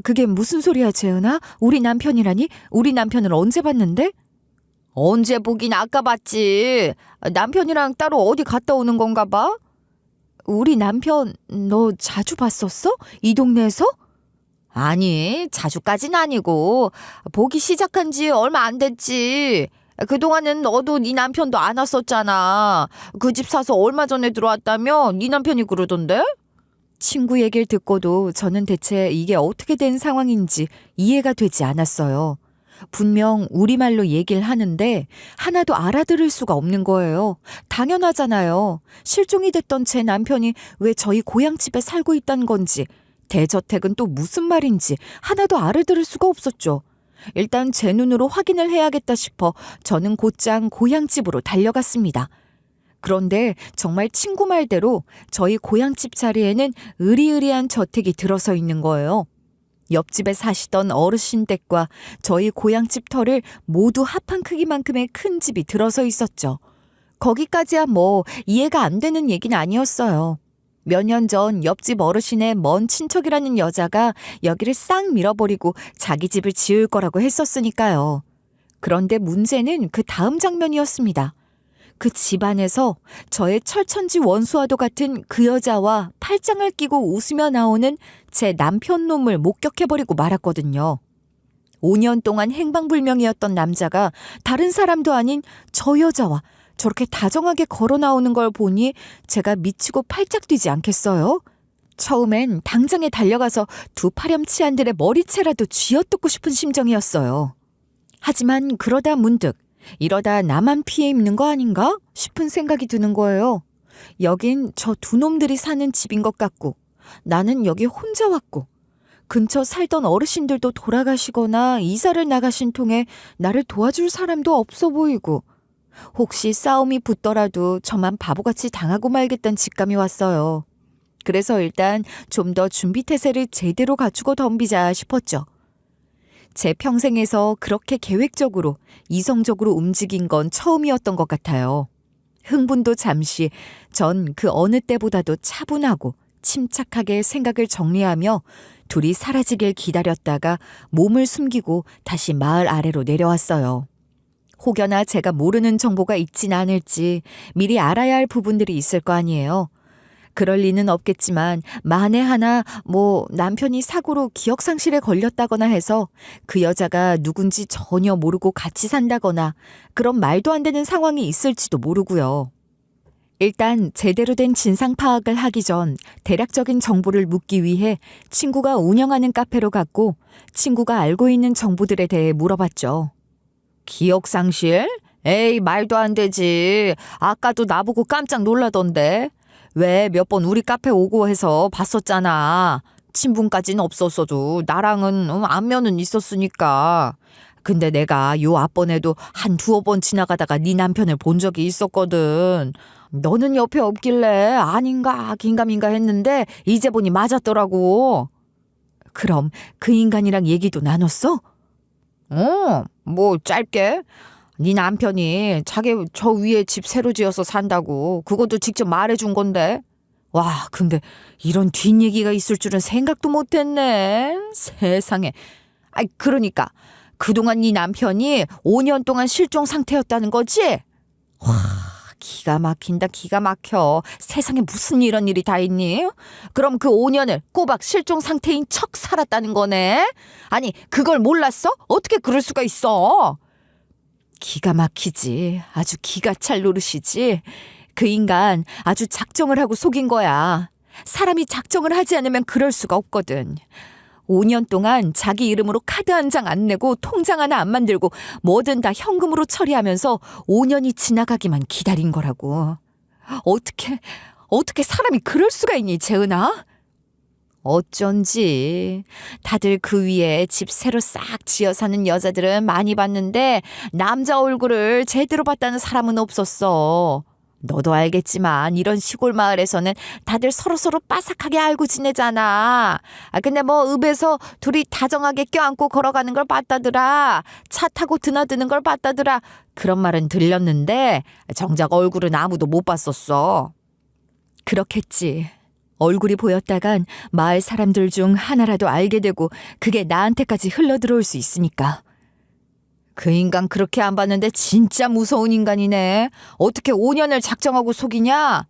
그게 무슨 소리야, 재은아? 우리 남편이라니? 우리 남편을 언제 봤는데? 언제 보긴 아까 봤지. 남편이랑 따로 어디 갔다 오는 건가 봐? 우리 남편 너 자주 봤었어? 이 동네에서? 아니, 자주까진 아니고 보기 시작한 지 얼마 안 됐지. 그동안은 너도 네 남편도 안 왔었잖아. 그 집 사서 얼마 전에 들어왔다며 네 남편이 그러던데? 친구 얘기를 듣고도 저는 대체 이게 어떻게 된 상황인지 이해가 되지 않았어요. 분명 우리말로 얘기를 하는데 하나도 알아들을 수가 없는 거예요. 당연하잖아요. 실종이 됐던 제 남편이 왜 저희 고향집에 살고 있다는 건지, 대저택은 또 무슨 말인지 하나도 알아들을 수가 없었죠. 일단 제 눈으로 확인을 해야겠다 싶어 저는 곧장 고향집으로 달려갔습니다. 그런데 정말 친구 말대로 저희 고향집 자리에는 으리으리한 저택이 들어서 있는 거예요. 옆집에 사시던 어르신 댁과 저희 고향집 터를 모두 합한 크기만큼의 큰 집이 들어서 있었죠. 거기까지야 뭐 이해가 안 되는 얘기는 아니었어요. 몇 년 전 옆집 어르신의 먼 친척이라는 여자가 여기를 싹 밀어버리고 자기 집을 지을 거라고 했었으니까요. 그런데 문제는 그 다음 장면이었습니다. 그 집안에서 저의 철천지 원수와도 같은 그 여자와 팔짱을 끼고 웃으며 나오는 제 남편 놈을 목격해버리고 말았거든요. 5년 동안 행방불명이었던 남자가 다른 사람도 아닌 저 여자와 저렇게 다정하게 걸어 나오는 걸 보니 제가 미치고 팔짝 뛰지 않겠어요? 처음엔 당장에 달려가서 두 파렴치한들의 머리채라도 쥐어뜯고 싶은 심정이었어요. 하지만 그러다 문득 이러다 나만 피해 입는 거 아닌가 싶은 생각이 드는 거예요. 여긴 저 두 놈들이 사는 집인 것 같고 나는 여기 혼자 왔고 근처 살던 어르신들도 돌아가시거나 이사를 나가신 통에 나를 도와줄 사람도 없어 보이고 혹시 싸움이 붙더라도 저만 바보같이 당하고 말겠다는 직감이 왔어요. 그래서 일단 좀 더 준비태세를 제대로 갖추고 덤비자 싶었죠. 제 평생에서 그렇게 계획적으로 이성적으로 움직인 건 처음이었던 것 같아요. 흥분도 잠시, 전 그 어느 때보다도 차분하고 침착하게 생각을 정리하며 둘이 사라지길 기다렸다가 몸을 숨기고 다시 마을 아래로 내려왔어요. 혹여나 제가 모르는 정보가 있진 않을지 미리 알아야 할 부분들이 있을 거 아니에요. 그럴 리는 없겠지만 만에 하나 남편이 사고로 기억상실에 걸렸다거나 해서 그 여자가 누군지 전혀 모르고 같이 산다거나 그런 말도 안 되는 상황이 있을지도 모르고요. 일단 제대로 된 진상 파악을 하기 전 대략적인 정보를 묻기 위해 친구가 운영하는 카페로 갔고 친구가 알고 있는 정보들에 대해 물어봤죠. 기억상실? 에이, 말도 안 되지. 아까도 나보고 깜짝 놀라던데. 왜 몇 번 우리 카페 오고 해서 봤었잖아. 친분까지는 없었어도 나랑은 안면은 있었으니까. 근데 내가 요 앞번에도 한 두어 번 지나가다가 네 남편을 본 적이 있었거든. 너는 옆에 없길래 아닌가 긴가민가 했는데 이제 보니 맞았더라고. 그럼 그 인간이랑 얘기도 나눴어? 짧게. 네 남편이 자기 저 위에 집 새로 지어서 산다고 그것도 직접 말해준 건데. 와, 근데 이런 뒷얘기가 있을 줄은 생각도 못했네. 세상에. 그러니까 그동안 네 남편이 5년 동안 실종 상태였다는 거지? 와, 기가 막힌다, 기가 막혀. 세상에 무슨 이런 일이 다 있니? 그럼 그 5년을 꼬박 실종 상태인 척 살았다는 거네? 아니, 그걸 몰랐어? 어떻게 그럴 수가 있어? 기가 막히지. 아주 기가 찰 노릇이지. 그 인간 아주 작정을 하고 속인 거야. 사람이 작정을 하지 않으면 그럴 수가 없거든. 5년 동안 자기 이름으로 카드 한 장 안 내고 통장 하나 안 만들고 뭐든 다 현금으로 처리하면서 5년이 지나가기만 기다린 거라고. 어떻게 사람이 그럴 수가 있니, 재은아? 어쩐지 다들 그 위에 집 새로 싹 지어 사는 여자들은 많이 봤는데 남자 얼굴을 제대로 봤다는 사람은 없었어. 너도 알겠지만 이런 시골 마을에서는 다들 서로서로 빠삭하게 알고 지내잖아. 근데 뭐 읍에서 둘이 다정하게 껴안고 걸어가는 걸 봤다더라. 차 타고 드나드는 걸 봤다더라. 그런 말은 들렸는데 정작 얼굴은 아무도 못 봤었어. 그렇겠지. 얼굴이 보였다간 마을 사람들 중 하나라도 알게 되고 그게 나한테까지 흘러들어올 수 있으니까. 그 인간 그렇게 안 봤는데 진짜 무서운 인간이네. 어떻게 5년을 작정하고 속이냐?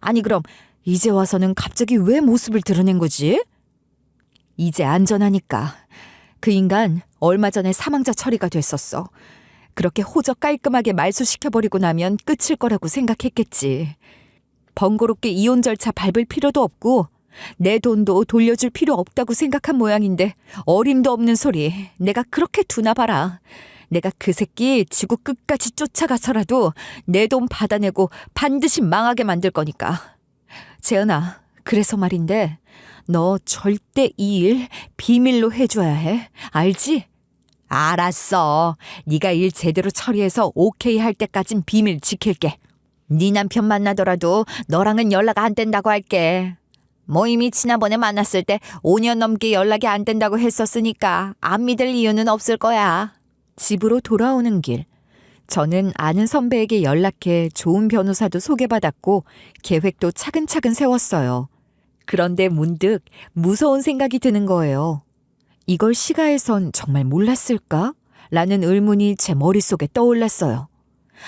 아니 그럼 이제 와서는 갑자기 왜 모습을 드러낸 거지? 이제 안전하니까. 그 인간 얼마 전에 사망자 처리가 됐었어. 그렇게 호적 깔끔하게 말소시켜버리고 나면 끝일 거라고 생각했겠지. 번거롭게 이혼 절차 밟을 필요도 없고 내 돈도 돌려줄 필요 없다고 생각한 모양인데 어림도 없는 소리. 내가 그렇게 두나 봐라. 내가 그 새끼 지구 끝까지 쫓아가서라도 내 돈 받아내고 반드시 망하게 만들 거니까. 재은아, 그래서 말인데 너 절대 이 일 비밀로 해줘야 해. 알지? 알았어. 네가 일 제대로 처리해서 오케이 할 때까진 비밀 지킬게. 네 남편 만나더라도 너랑은 연락 안 된다고 할게. 뭐 이미 지난번에 만났을 때 5년 넘게 연락이 안 된다고 했었으니까 안 믿을 이유는 없을 거야. 집으로 돌아오는 길. 저는 아는 선배에게 연락해 좋은 변호사도 소개받았고 계획도 차근차근 세웠어요. 그런데 문득 무서운 생각이 드는 거예요. 이걸 시가에선 정말 몰랐을까? 라는 의문이 제 머릿속에 떠올랐어요.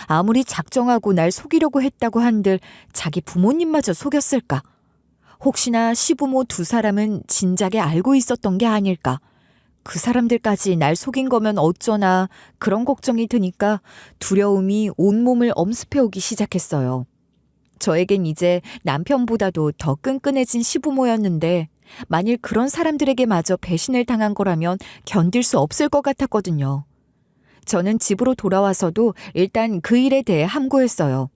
아무리 작정하고 날 속이려고 했다고 한들 자기 부모님마저 속였을까? 혹시나 시부모 두 사람은 진작에 알고 있었던 게 아닐까? 그 사람들까지 날 속인 거면 어쩌나 그런 걱정이 드니까 두려움이 온몸을 엄습해오기 시작했어요. 저에겐 이제 남편보다도 더 끈끈해진 시부모였는데 만일 그런 사람들에게마저 배신을 당한 거라면 견딜 수 없을 것 같았거든요. 저는 집으로 돌아와서도 일단 그 일에 대해 함구했어요.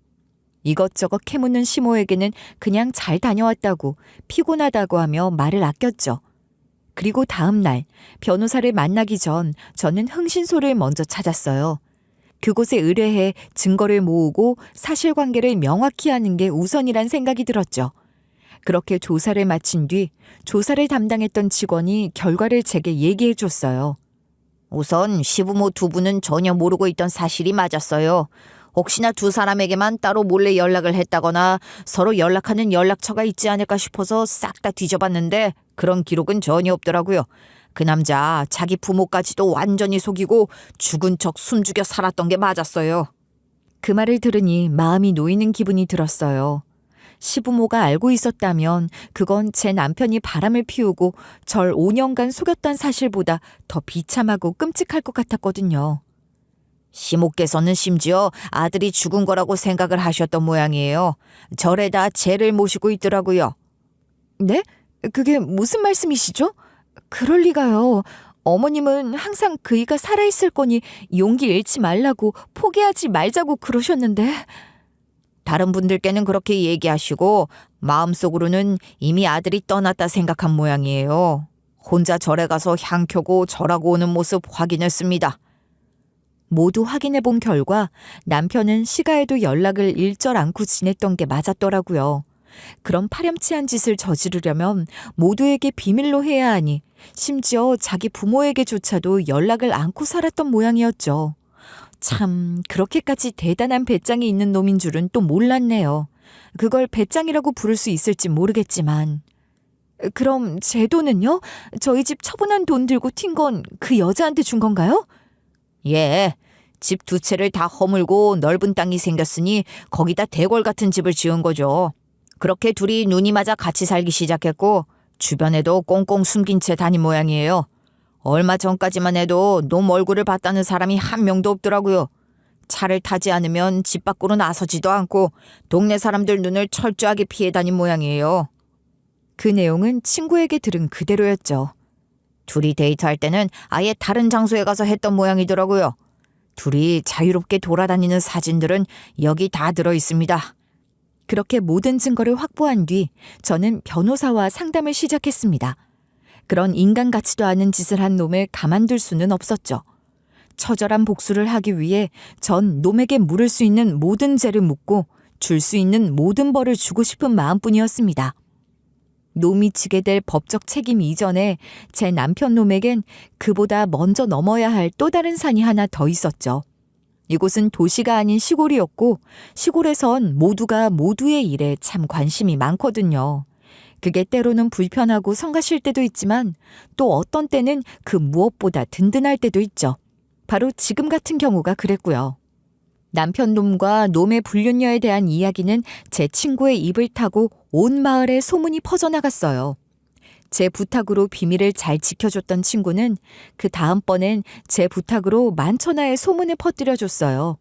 이것저것 캐묻는 시모에게는 그냥 잘 다녀왔다고 피곤하다고 하며 말을 아꼈죠. 그리고 다음 날 변호사를 만나기 전 저는 흥신소를 먼저 찾았어요. 그곳에 의뢰해 증거를 모으고 사실관계를 명확히 하는 게 우선이란 생각이 들었죠. 그렇게 조사를 마친 뒤 조사를 담당했던 직원이 결과를 제게 얘기해 줬어요. 우선 시부모 두 분은 전혀 모르고 있던 사실이 맞았어요. 혹시나 두 사람에게만 따로 몰래 연락을 했다거나 서로 연락하는 연락처가 있지 않을까 싶어서 싹 다 뒤져봤는데 그런 기록은 전혀 없더라고요. 그 남자 자기 부모까지도 완전히 속이고 죽은 척 숨죽여 살았던 게 맞았어요. 그 말을 들으니 마음이 놓이는 기분이 들었어요. 시부모가 알고 있었다면 그건 제 남편이 바람을 피우고 절 5년간 속였던 사실보다 더 비참하고 끔찍할 것 같았거든요. 시모께서는 심지어 아들이 죽은 거라고 생각을 하셨던 모양이에요. 절에다 죄를 모시고 있더라고요. 네? 그게 무슨 말씀이시죠? 그럴 리가요. 어머님은 항상 그이가 살아있을 거니 용기 잃지 말라고 포기하지 말자고 그러셨는데. 다른 분들께는 그렇게 얘기하시고 마음속으로는 이미 아들이 떠났다 생각한 모양이에요. 혼자 절에 가서 향 켜고 절하고 오는 모습 확인했습니다. 모두 확인해 본 결과 남편은 시가에도 연락을 일절 않고 지냈던 게 맞았더라고요. 그런 파렴치한 짓을 저지르려면 모두에게 비밀로 해야 하니 심지어 자기 부모에게조차도 연락을 않고 살았던 모양이었죠. 참 그렇게까지 대단한 배짱이 있는 놈인 줄은 또 몰랐네요. 그걸 배짱이라고 부를 수 있을지 모르겠지만. 그럼 제 돈은요? 저희 집 처분한 돈 들고 튄 건 그 여자한테 준 건가요? 예. 집 두 채를 다 허물고 넓은 땅이 생겼으니 거기다 대궐 같은 집을 지은 거죠. 그렇게 둘이 눈이 맞아 같이 살기 시작했고 주변에도 꽁꽁 숨긴 채 다닌 모양이에요. 얼마 전까지만 해도 놈 얼굴을 봤다는 사람이 한 명도 없더라고요. 차를 타지 않으면 집 밖으로 나서지도 않고 동네 사람들 눈을 철저하게 피해 다닌 모양이에요. 그 내용은 친구에게 들은 그대로였죠. 둘이 데이트할 때는 아예 다른 장소에 가서 했던 모양이더라고요. 둘이 자유롭게 돌아다니는 사진들은 여기 다 들어 있습니다. 그렇게 모든 증거를 확보한 뒤 저는 변호사와 상담을 시작했습니다. 그런 인간 같지도 않은 짓을 한 놈을 가만둘 수는 없었죠. 처절한 복수를 하기 위해 전 놈에게 물을 수 있는 모든 죄를 묻고 줄 수 있는 모든 벌을 주고 싶은 마음뿐이었습니다. 놈이 지게 될 법적 책임 이전에 제 남편 놈에겐 그보다 먼저 넘어야 할 또 다른 산이 하나 더 있었죠. 이곳은 도시가 아닌 시골이었고 시골에선 모두가 모두의 일에 참 관심이 많거든요. 그게 때로는 불편하고 성가실 때도 있지만 또 어떤 때는 그 무엇보다 든든할 때도 있죠. 바로 지금 같은 경우가 그랬고요. 남편 놈과 놈의 불륜녀에 대한 이야기는 제 친구의 입을 타고 온 마을에 소문이 퍼져나갔어요. 제 부탁으로 비밀을 잘 지켜줬던 친구는 그 다음번엔 제 부탁으로 만천하에 소문을 퍼뜨려줬어요.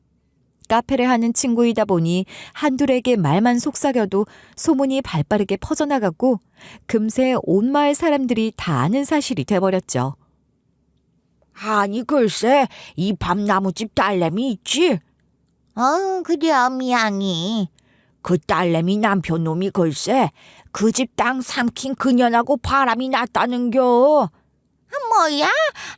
카페를 하는 친구이다 보니 한둘에게 말만 속삭여도 소문이 발빠르게 퍼져나갔고 금세 온 마을 사람들이 다 아는 사실이 돼버렸죠. 아니 글쎄 이 밤나무집 딸내미 있지? 그래, 미양이. 그 딸내미 남편 놈이 글쎄 그 집 땅 삼킨 그년하고 바람이 났다는겨. 뭐야?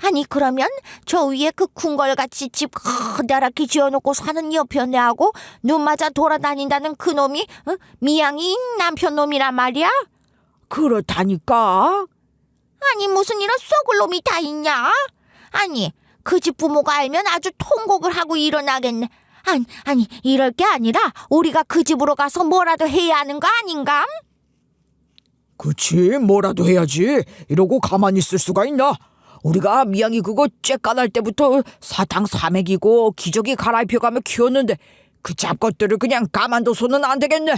아니, 그러면 저 위에 그 궁궐같이 집 커다랗게 지어놓고 사는 여편네하고 눈 맞아 돌아다닌다는 그 놈이 미양이 남편 놈이란 말이야? 그렇다니까. 아니, 무슨 이런 썩을 놈이 다 있냐? 아니, 그 집 부모가 알면 아주 통곡을 하고 일어나겠네. 아니, 이럴 게 아니라 우리가 그 집으로 가서 뭐라도 해야 하는 거 아닌가? 그치 뭐라도 해야지. 이러고 가만히 있을 수가 있나. 우리가 미양이 그거 쬐깐할 때부터 사탕 사먹이고 기저귀 갈아입혀가며 키웠는데 그 잡것들을 그냥 가만둬서는 안 되겠네.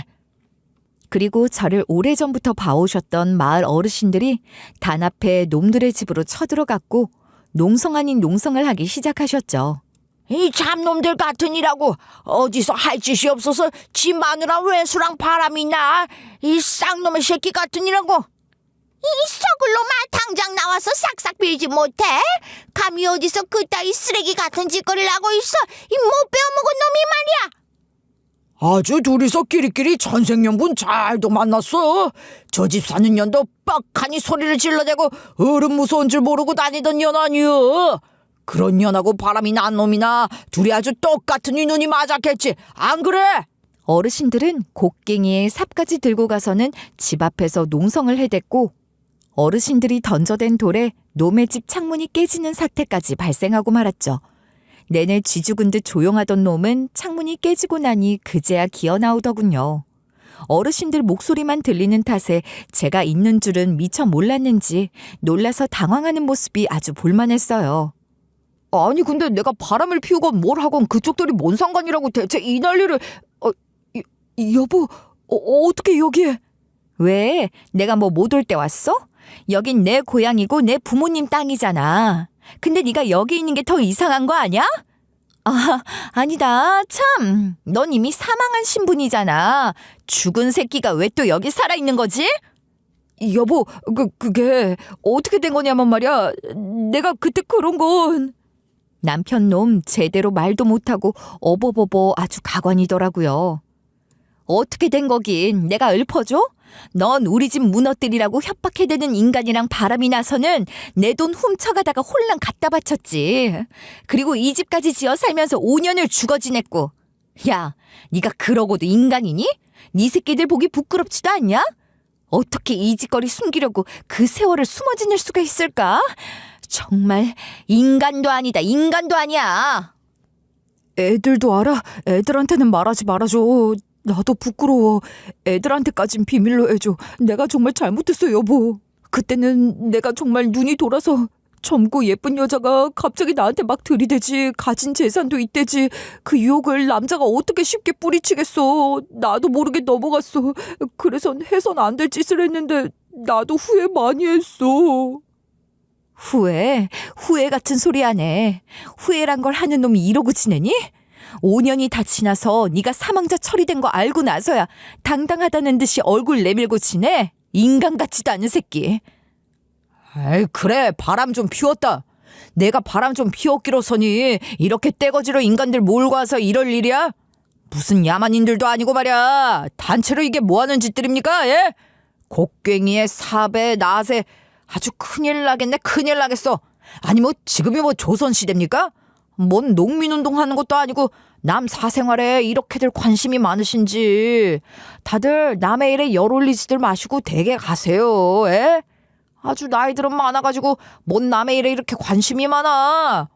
그리고 저를 오래전부터 봐오셨던 마을 어르신들이 단합해 놈들의 집으로 쳐들어갔고 농성 아닌 농성을 하기 시작하셨죠. 이 잡놈들 같으니라고 어디서 할 짓이 없어서 지 마누라 외수랑 바람이 나. 이 쌍놈의 새끼 같으니라고. 이 썩을 놈아, 당장 나와서 싹싹 빌지 못해? 감히 어디서 그따위 쓰레기 같은 짓거리를 하고 있어? 이 못 배워먹은 놈이 말이야. 아주 둘이서 끼리끼리 천생연분 잘도 만났어. 저 집 사는 년도 뻑하니 소리를 질러대고 어른 무서운 줄 모르고 다니던 년 아니여. 그런 년하고 바람이 난 놈이나 둘이 아주 똑같은 이 눈이 맞았겠지. 안 그래? 어르신들은 곡괭이에 삽까지 들고 가서는 집 앞에서 농성을 해댔고 어르신들이 던져댄 돌에 놈의 집 창문이 깨지는 사태까지 발생하고 말았죠. 내내 쥐죽은 듯 조용하던 놈은 창문이 깨지고 나니 그제야 기어 나오더군요. 어르신들 목소리만 들리는 탓에 제가 있는 줄은 미처 몰랐는지 놀라서 당황하는 모습이 아주 볼만했어요. 아니 근데 내가 바람을 피우건 뭘 하건 그쪽들이 뭔 상관이라고 대체 이 난리를. 여보 어떻게 여기에. 왜? 내가 뭐 못 올 때 왔어? 여긴 내 고향이고 내 부모님 땅이잖아. 근데 네가 여기 있는 게 더 이상한 거 아니야? 아니다. 참, 넌 이미 사망한 신분이잖아. 죽은 새끼가 왜 또 여기 살아있는 거지? 여보 그게 어떻게 된 거냐면 말이야. 내가 그때 그런 건. 남편 놈 제대로 말도 못하고 어버버버 아주 가관이더라고요. 어떻게 된 거긴 내가 읊어줘? 넌 우리 집 무너뜨리라고 협박해대는 인간이랑 바람이 나서는 내 돈 훔쳐가다가 홀랑 갖다 바쳤지. 그리고 이 집까지 지어 살면서 5년을 죽어 지냈고. 야, 네가 그러고도 인간이니? 네 새끼들 보기 부끄럽지도 않냐? 어떻게 이 짓거리 숨기려고 그 세월을 숨어 지낼 수가 있을까? 정말 인간도 아니다. 인간도 아니야. 애들도 알아. 애들한테는 말하지 말아줘. 나도 부끄러워. 애들한테까진 비밀로 해줘. 내가 정말 잘못했어 여보. 그때는 내가 정말 눈이 돌아서 젊고 예쁜 여자가 갑자기 나한테 막 들이대지. 가진 재산도 있대지. 그 유혹을 남자가 어떻게 쉽게 뿌리치겠어. 나도 모르게 넘어갔어. 그래서 해선 안 될 짓을 했는데 나도 후회 많이 했어. 후회 같은 소리 하네. 후회란 걸 하는 놈이 이러고 지내니? 5년이 다 지나서 네가 사망자 처리된 거 알고 나서야 당당하다는 듯이 얼굴 내밀고 지내? 인간 같지도 않은 새끼. 에이, 그래, 바람 좀 피웠다. 내가 바람 좀 피웠기로서니 이렇게 떼거지로 인간들 몰고 와서 이럴 일이야? 무슨 야만인들도 아니고 말이야. 단체로 이게 뭐하는 짓들입니까? 예? 곡괭이에 삽에 낫에 아주 큰일 나겠네. 큰일 나겠어. 아니 뭐 지금이 뭐 조선시대입니까? 뭔 농민운동 하는 것도 아니고 남 사생활에 이렇게들 관심이 많으신지. 다들 남의 일에 열 올리지들 마시고 댁에 가세요. 예? 아주 나이들은 많아가지고 뭔 남의 일에 이렇게 관심이 많아.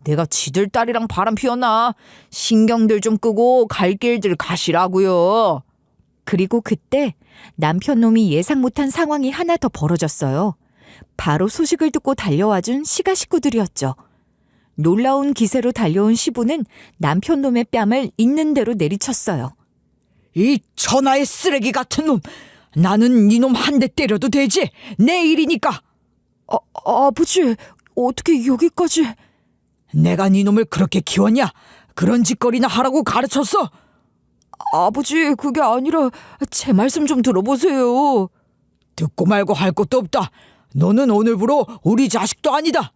내가 지들 딸이랑 바람 피웠나? 신경들 좀 끄고 갈 길들 가시라고요. 그리고 그때 남편 놈이 예상 못한 상황이 하나 더 벌어졌어요. 바로 소식을 듣고 달려와준 시가 식구들이었죠. 놀라운 기세로 달려온 시부는 남편 놈의 뺨을 있는 대로 내리쳤어요. 이 천하의 쓰레기 같은 놈. 나는 네 놈 한 대 때려도 되지. 내 일이니까. 아버지, 어떻게 여기까지... 내가 네 놈을 그렇게 키웠냐? 그런 짓거리나 하라고 가르쳤어? 아버지, 그게 아니라 제 말씀 좀 들어보세요. 듣고 말고 할 것도 없다. 너는 오늘부로 우리 자식도 아니다.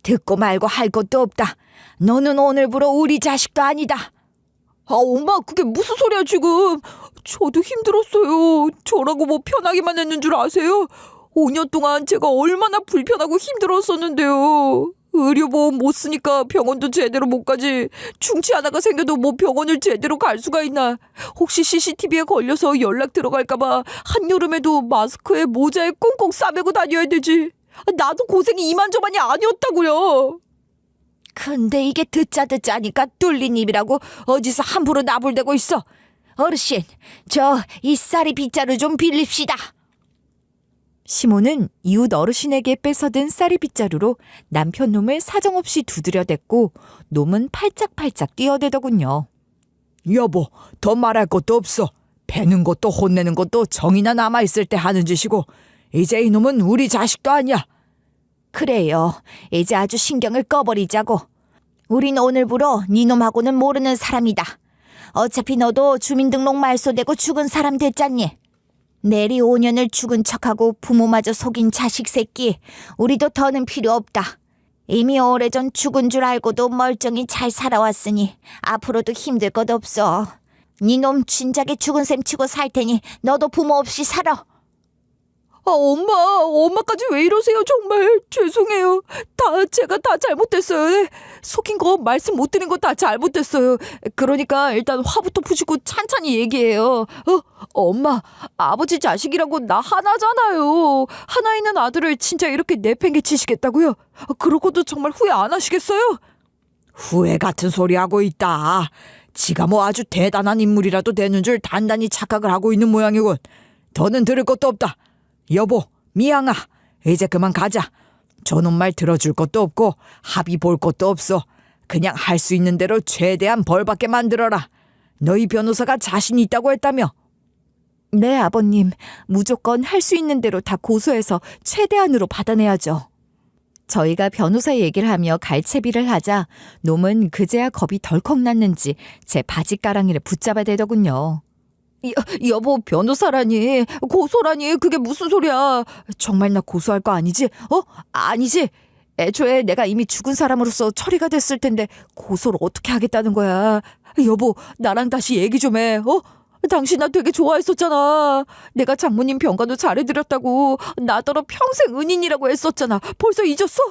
듣고 말고 할 것도 없다. 너는 오늘부로 우리 자식도 아니다. 엄마, 그게 무슨 소리야 지금. 저도 힘들었어요. 저라고 뭐 편하게만 했는 줄 아세요? 5년 동안 제가 얼마나 불편하고 힘들었었는데요. 의료보험 못 쓰니까 병원도 제대로 못 가지. 충치 하나가 생겨도 뭐 병원을 제대로 갈 수가 있나. 혹시 CCTV에 걸려서 연락 들어갈까봐 한여름에도 마스크에 모자에 꽁꽁 싸매고 다녀야 되지. 나도 고생이 이만저만이 아니었다고요. 근데 이게 듣자 하니까 뚫린 입이라고 어디서 함부로 나불대고 있어. 어르신, 저 이 쌀이 빗자루 좀 빌립시다. 시모는 이웃 어르신에게 뺏어든 쌀이 빗자루로 남편 놈을 사정없이 두드려댔고 놈은 팔짝팔짝 뛰어대더군요. 여보, 더 말할 것도 없어. 패는 것도 혼내는 것도 정이나 남아있을 때 하는 짓이고 이제 이놈은 우리 자식도 아니야. 그래요. 이제 아주 신경을 꺼버리자고. 우린 오늘부로 니놈하고는 모르는 사람이다. 어차피 너도 주민등록 말소되고 죽은 사람 됐잖니. 내리 5년을 죽은 척하고 부모마저 속인 자식 새끼. 우리도 더는 필요 없다. 이미 오래전 죽은 줄 알고도 멀쩡히 잘 살아왔으니 앞으로도 힘들 것 없어. 니놈 진작에 죽은 셈 치고 살 테니 너도 부모 없이 살아. 엄마까지 왜 이러세요? 정말 죄송해요. 제가 다 잘못됐어요. 속인 거 말씀 못 드린 거 다 잘못됐어요. 그러니까 일단 화부터 푸시고 찬찬히 얘기해요. 엄마, 아버지 자식이라고 나 하나잖아요. 하나 있는 아들을 진짜 이렇게 내팽개치시겠다고요? 그러고도 정말 후회 안 하시겠어요? 후회 같은 소리 하고 있다. 지가 뭐 아주 대단한 인물이라도 되는 줄 단단히 착각을 하고 있는 모양이군. 더는 들을 것도 없다. 여보, 미양아, 이제 그만 가자. 저놈 말 들어줄 것도 없고 합의 볼 것도 없어. 그냥 할 수 있는 대로 최대한 벌받게 만들어라. 너희 변호사가 자신 있다고 했다며? 네, 아버님. 무조건 할 수 있는 대로 다 고소해서 최대한으로 받아내야죠. 저희가 변호사 얘기를 하며 갈채비를 하자 놈은 그제야 겁이 덜컥 났는지 제 바지가랑이를 붙잡아 대더군요. 여보, 변호사라니, 고소라니, 그게 무슨 소리야. 정말 나 고소할 거 아니지? 아니지. 애초에 내가 이미 죽은 사람으로서 처리가 됐을 텐데 고소를 어떻게 하겠다는 거야. 여보, 나랑 다시 얘기 좀 해. 당신 나 되게 좋아했었잖아. 내가 장모님 병간호 잘해드렸다고 나더러 평생 은인이라고 했었잖아. 벌써 잊었어?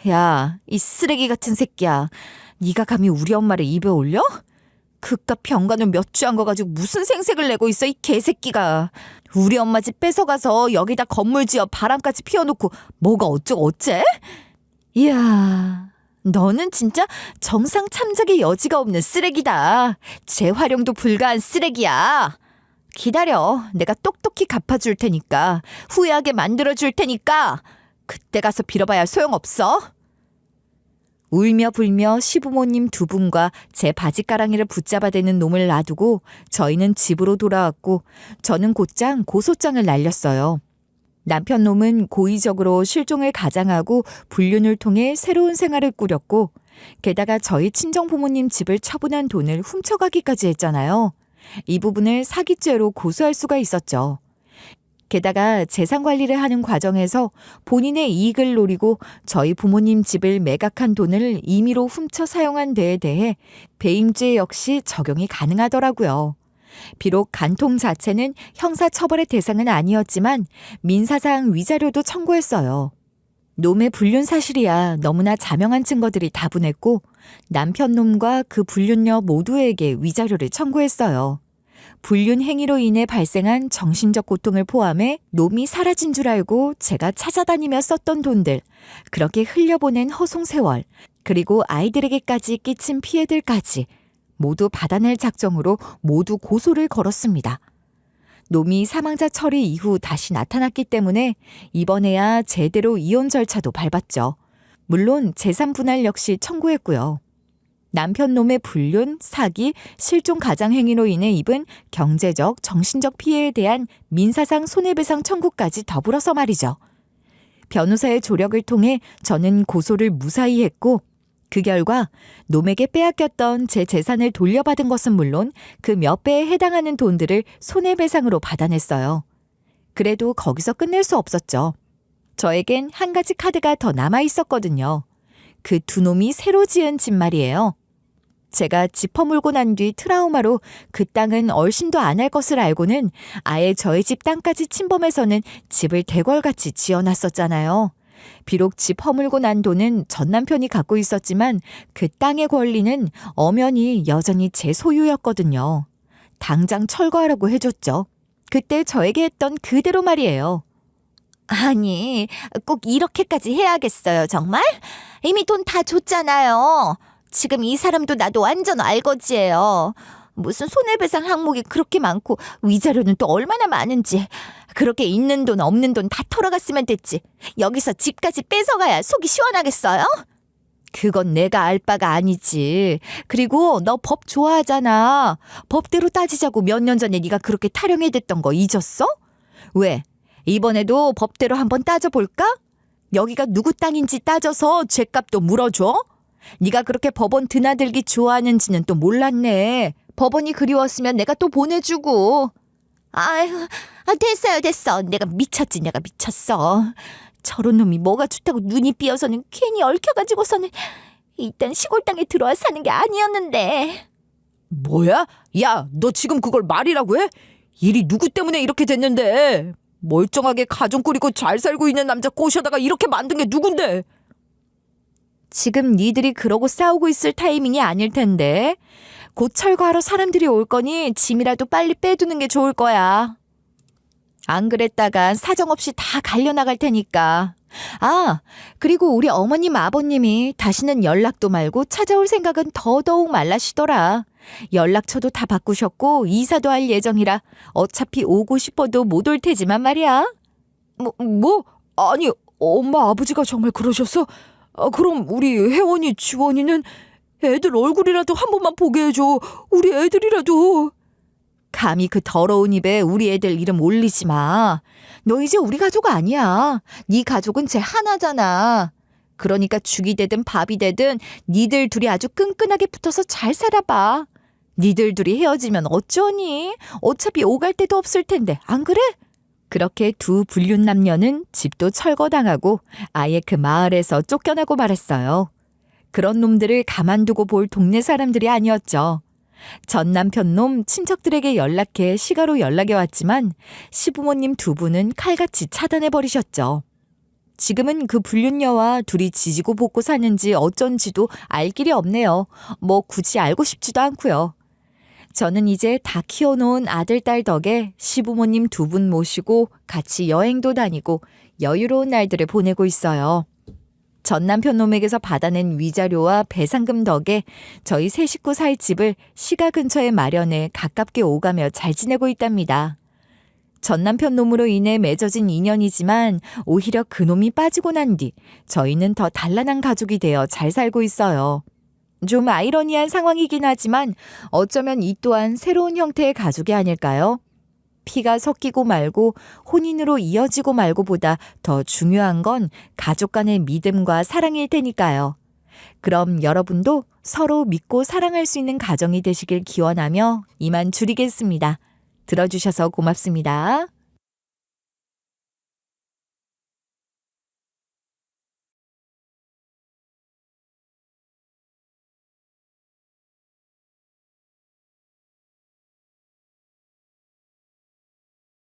야, 이 쓰레기 같은 새끼야. 네가 감히 우리 엄마를 입에 올려? 그깟 병간호 몇 주 한 거 가지고 무슨 생색을 내고 있어, 이 개새끼가. 우리 엄마 집 뺏어가서 여기다 건물 지어 바람까지 피워놓고 뭐가 어쩌고 어째? 이야, 너는 진짜 정상 참작의 여지가 없는 쓰레기다. 재활용도 불가한 쓰레기야. 기다려, 내가 똑똑히 갚아줄 테니까. 후회하게 만들어줄 테니까. 그때 가서 빌어봐야 소용없어. 울며 불며 시부모님 두 분과 제 바지가랑이를 붙잡아대는 놈을 놔두고 저희는 집으로 돌아왔고 저는 곧장 고소장을 날렸어요. 남편 놈은 고의적으로 실종을 가장하고 불륜을 통해 새로운 생활을 꾸렸고 게다가 저희 친정 부모님 집을 처분한 돈을 훔쳐가기까지 했잖아요. 이 부분을 사기죄로 고소할 수가 있었죠. 게다가 재산 관리를 하는 과정에서 본인의 이익을 노리고 저희 부모님 집을 매각한 돈을 임의로 훔쳐 사용한 데에 대해 배임죄 역시 적용이 가능하더라고요. 비록 간통 자체는 형사처벌의 대상은 아니었지만 민사상 위자료도 청구했어요. 놈의 불륜 사실이야 너무나 자명한 증거들이 다분했고 남편 놈과 그 불륜녀 모두에게 위자료를 청구했어요. 불륜 행위로 인해 발생한 정신적 고통을 포함해 놈이 사라진 줄 알고 제가 찾아다니며 썼던 돈들, 그렇게 흘려보낸 허송세월, 그리고 아이들에게까지 끼친 피해들까지 모두 받아낼 작정으로 모두 고소를 걸었습니다. 놈이 사망자 처리 이후 다시 나타났기 때문에 이번에야 제대로 이혼 절차도 밟았죠. 물론 재산 분할 역시 청구했고요. 남편 놈의 불륜, 사기, 실종 가장 행위로 인해 입은 경제적, 정신적 피해에 대한 민사상 손해배상 청구까지 더불어서 말이죠. 변호사의 조력을 통해 저는 고소를 무사히 했고 그 결과 놈에게 빼앗겼던 제 재산을 돌려받은 것은 물론 그 몇 배에 해당하는 돈들을 손해배상으로 받아냈어요. 그래도 거기서 끝낼 수 없었죠. 저에겐 한 가지 카드가 더 남아 있었거든요. 그 두 놈이 새로 지은 집 말이에요. 제가 집 허물고 난 뒤 트라우마로 그 땅은 얼씬도 안 할 것을 알고는 아예 저희 집 땅까지 침범해서는 집을 대궐같이 지어놨었잖아요. 비록 집 허물고 난 돈은 전 남편이 갖고 있었지만 그 땅의 권리는 엄연히 여전히 제 소유였거든요. 당장 철거하라고 해줬죠. 그때 저에게 했던 그대로 말이에요. 아니, 꼭 이렇게까지 해야겠어요, 정말? 이미 돈 다 줬잖아요. 지금 이 사람도 나도 완전 알거지예요. 무슨 손해배상 항목이 그렇게 많고 위자료는 또 얼마나 많은지. 그렇게 있는 돈 없는 돈 다 털어갔으면 됐지. 여기서 집까지 뺏어가야 속이 시원하겠어요? 그건 내가 알 바가 아니지. 그리고 너 법 좋아하잖아. 법대로 따지자고 몇 년 전에 네가 그렇게 타령해댔던 거 잊었어? 왜? 이번에도 법대로 한번 따져볼까? 여기가 누구 땅인지 따져서 죗값도 물어줘? 네가 그렇게 법원 드나들기 좋아하는지는 또 몰랐네. 법원이 그리웠으면 내가 또 보내주고. 아유, 됐어. 내가 미쳤어. 저런 놈이 뭐가 좋다고 눈이 삐어서는 괜히 얽혀가지고서는 일단 시골 땅에 들어와 사는 게 아니었는데. 뭐야? 야, 너 지금 그걸 말이라고 해? 일이 누구 때문에 이렇게 됐는데? 멀쩡하게 가정 꾸리고 잘 살고 있는 남자 꼬셔다가 이렇게 만든 게 누군데? 지금 니들이 그러고 싸우고 있을 타이밍이 아닐 텐데. 곧 철거하러 사람들이 올 거니 짐이라도 빨리 빼두는 게 좋을 거야. 안 그랬다간 사정없이 다 갈려나갈 테니까. 아, 그리고 우리 어머님 아버님이 다시는 연락도 말고 찾아올 생각은 더더욱 말라시더라. 연락처도 다 바꾸셨고 이사도 할 예정이라 어차피 오고 싶어도 못 올 테지만 말이야. 아니, 엄마 아버지가 정말 그러셨어? 그럼 우리 혜원이, 지원이는 애들 얼굴이라도 한 번만 보게 해줘. 우리 애들이라도. 감히 그 더러운 입에 우리 애들 이름 올리지 마. 너 이제 우리 가족 아니야. 네 가족은 쟤 하나잖아. 그러니까 죽이 되든 밥이 되든 니들 둘이 아주 끈끈하게 붙어서 잘 살아봐. 니들 둘이 헤어지면 어쩌니? 어차피 오갈 데도 없을 텐데 안 그래? 그렇게 두 불륜 남녀는 집도 철거당하고 아예 그 마을에서 쫓겨나고 말았어요. 그런 놈들을 가만두고 볼 동네 사람들이 아니었죠. 전 남편 놈 친척들에게 연락해 시가로 연락이 왔지만 시부모님 두 분은 칼같이 차단해버리셨죠. 지금은 그 불륜녀와 둘이 지지고 볶고 사는지 어쩐지도 알 길이 없네요. 뭐 굳이 알고 싶지도 않고요. 저는 이제 다 키워놓은 아들, 딸 덕에 시부모님 두 분 모시고 같이 여행도 다니고 여유로운 날들을 보내고 있어요. 전 남편 놈에게서 받아낸 위자료와 배상금 덕에 저희 세 식구 살 집을 시가 근처에 마련해 가깝게 오가며 잘 지내고 있답니다. 전 남편 놈으로 인해 맺어진 인연이지만 오히려 그 놈이 빠지고 난 뒤 저희는 더 단란한 가족이 되어 잘 살고 있어요. 좀 아이러니한 상황이긴 하지만 어쩌면 이 또한 새로운 형태의 가족이 아닐까요? 피가 섞이고 말고 혼인으로 이어지고 말고보다 더 중요한 건 가족 간의 믿음과 사랑일 테니까요. 그럼 여러분도 서로 믿고 사랑할 수 있는 가정이 되시길 기원하며 이만 줄이겠습니다. 들어주셔서 고맙습니다.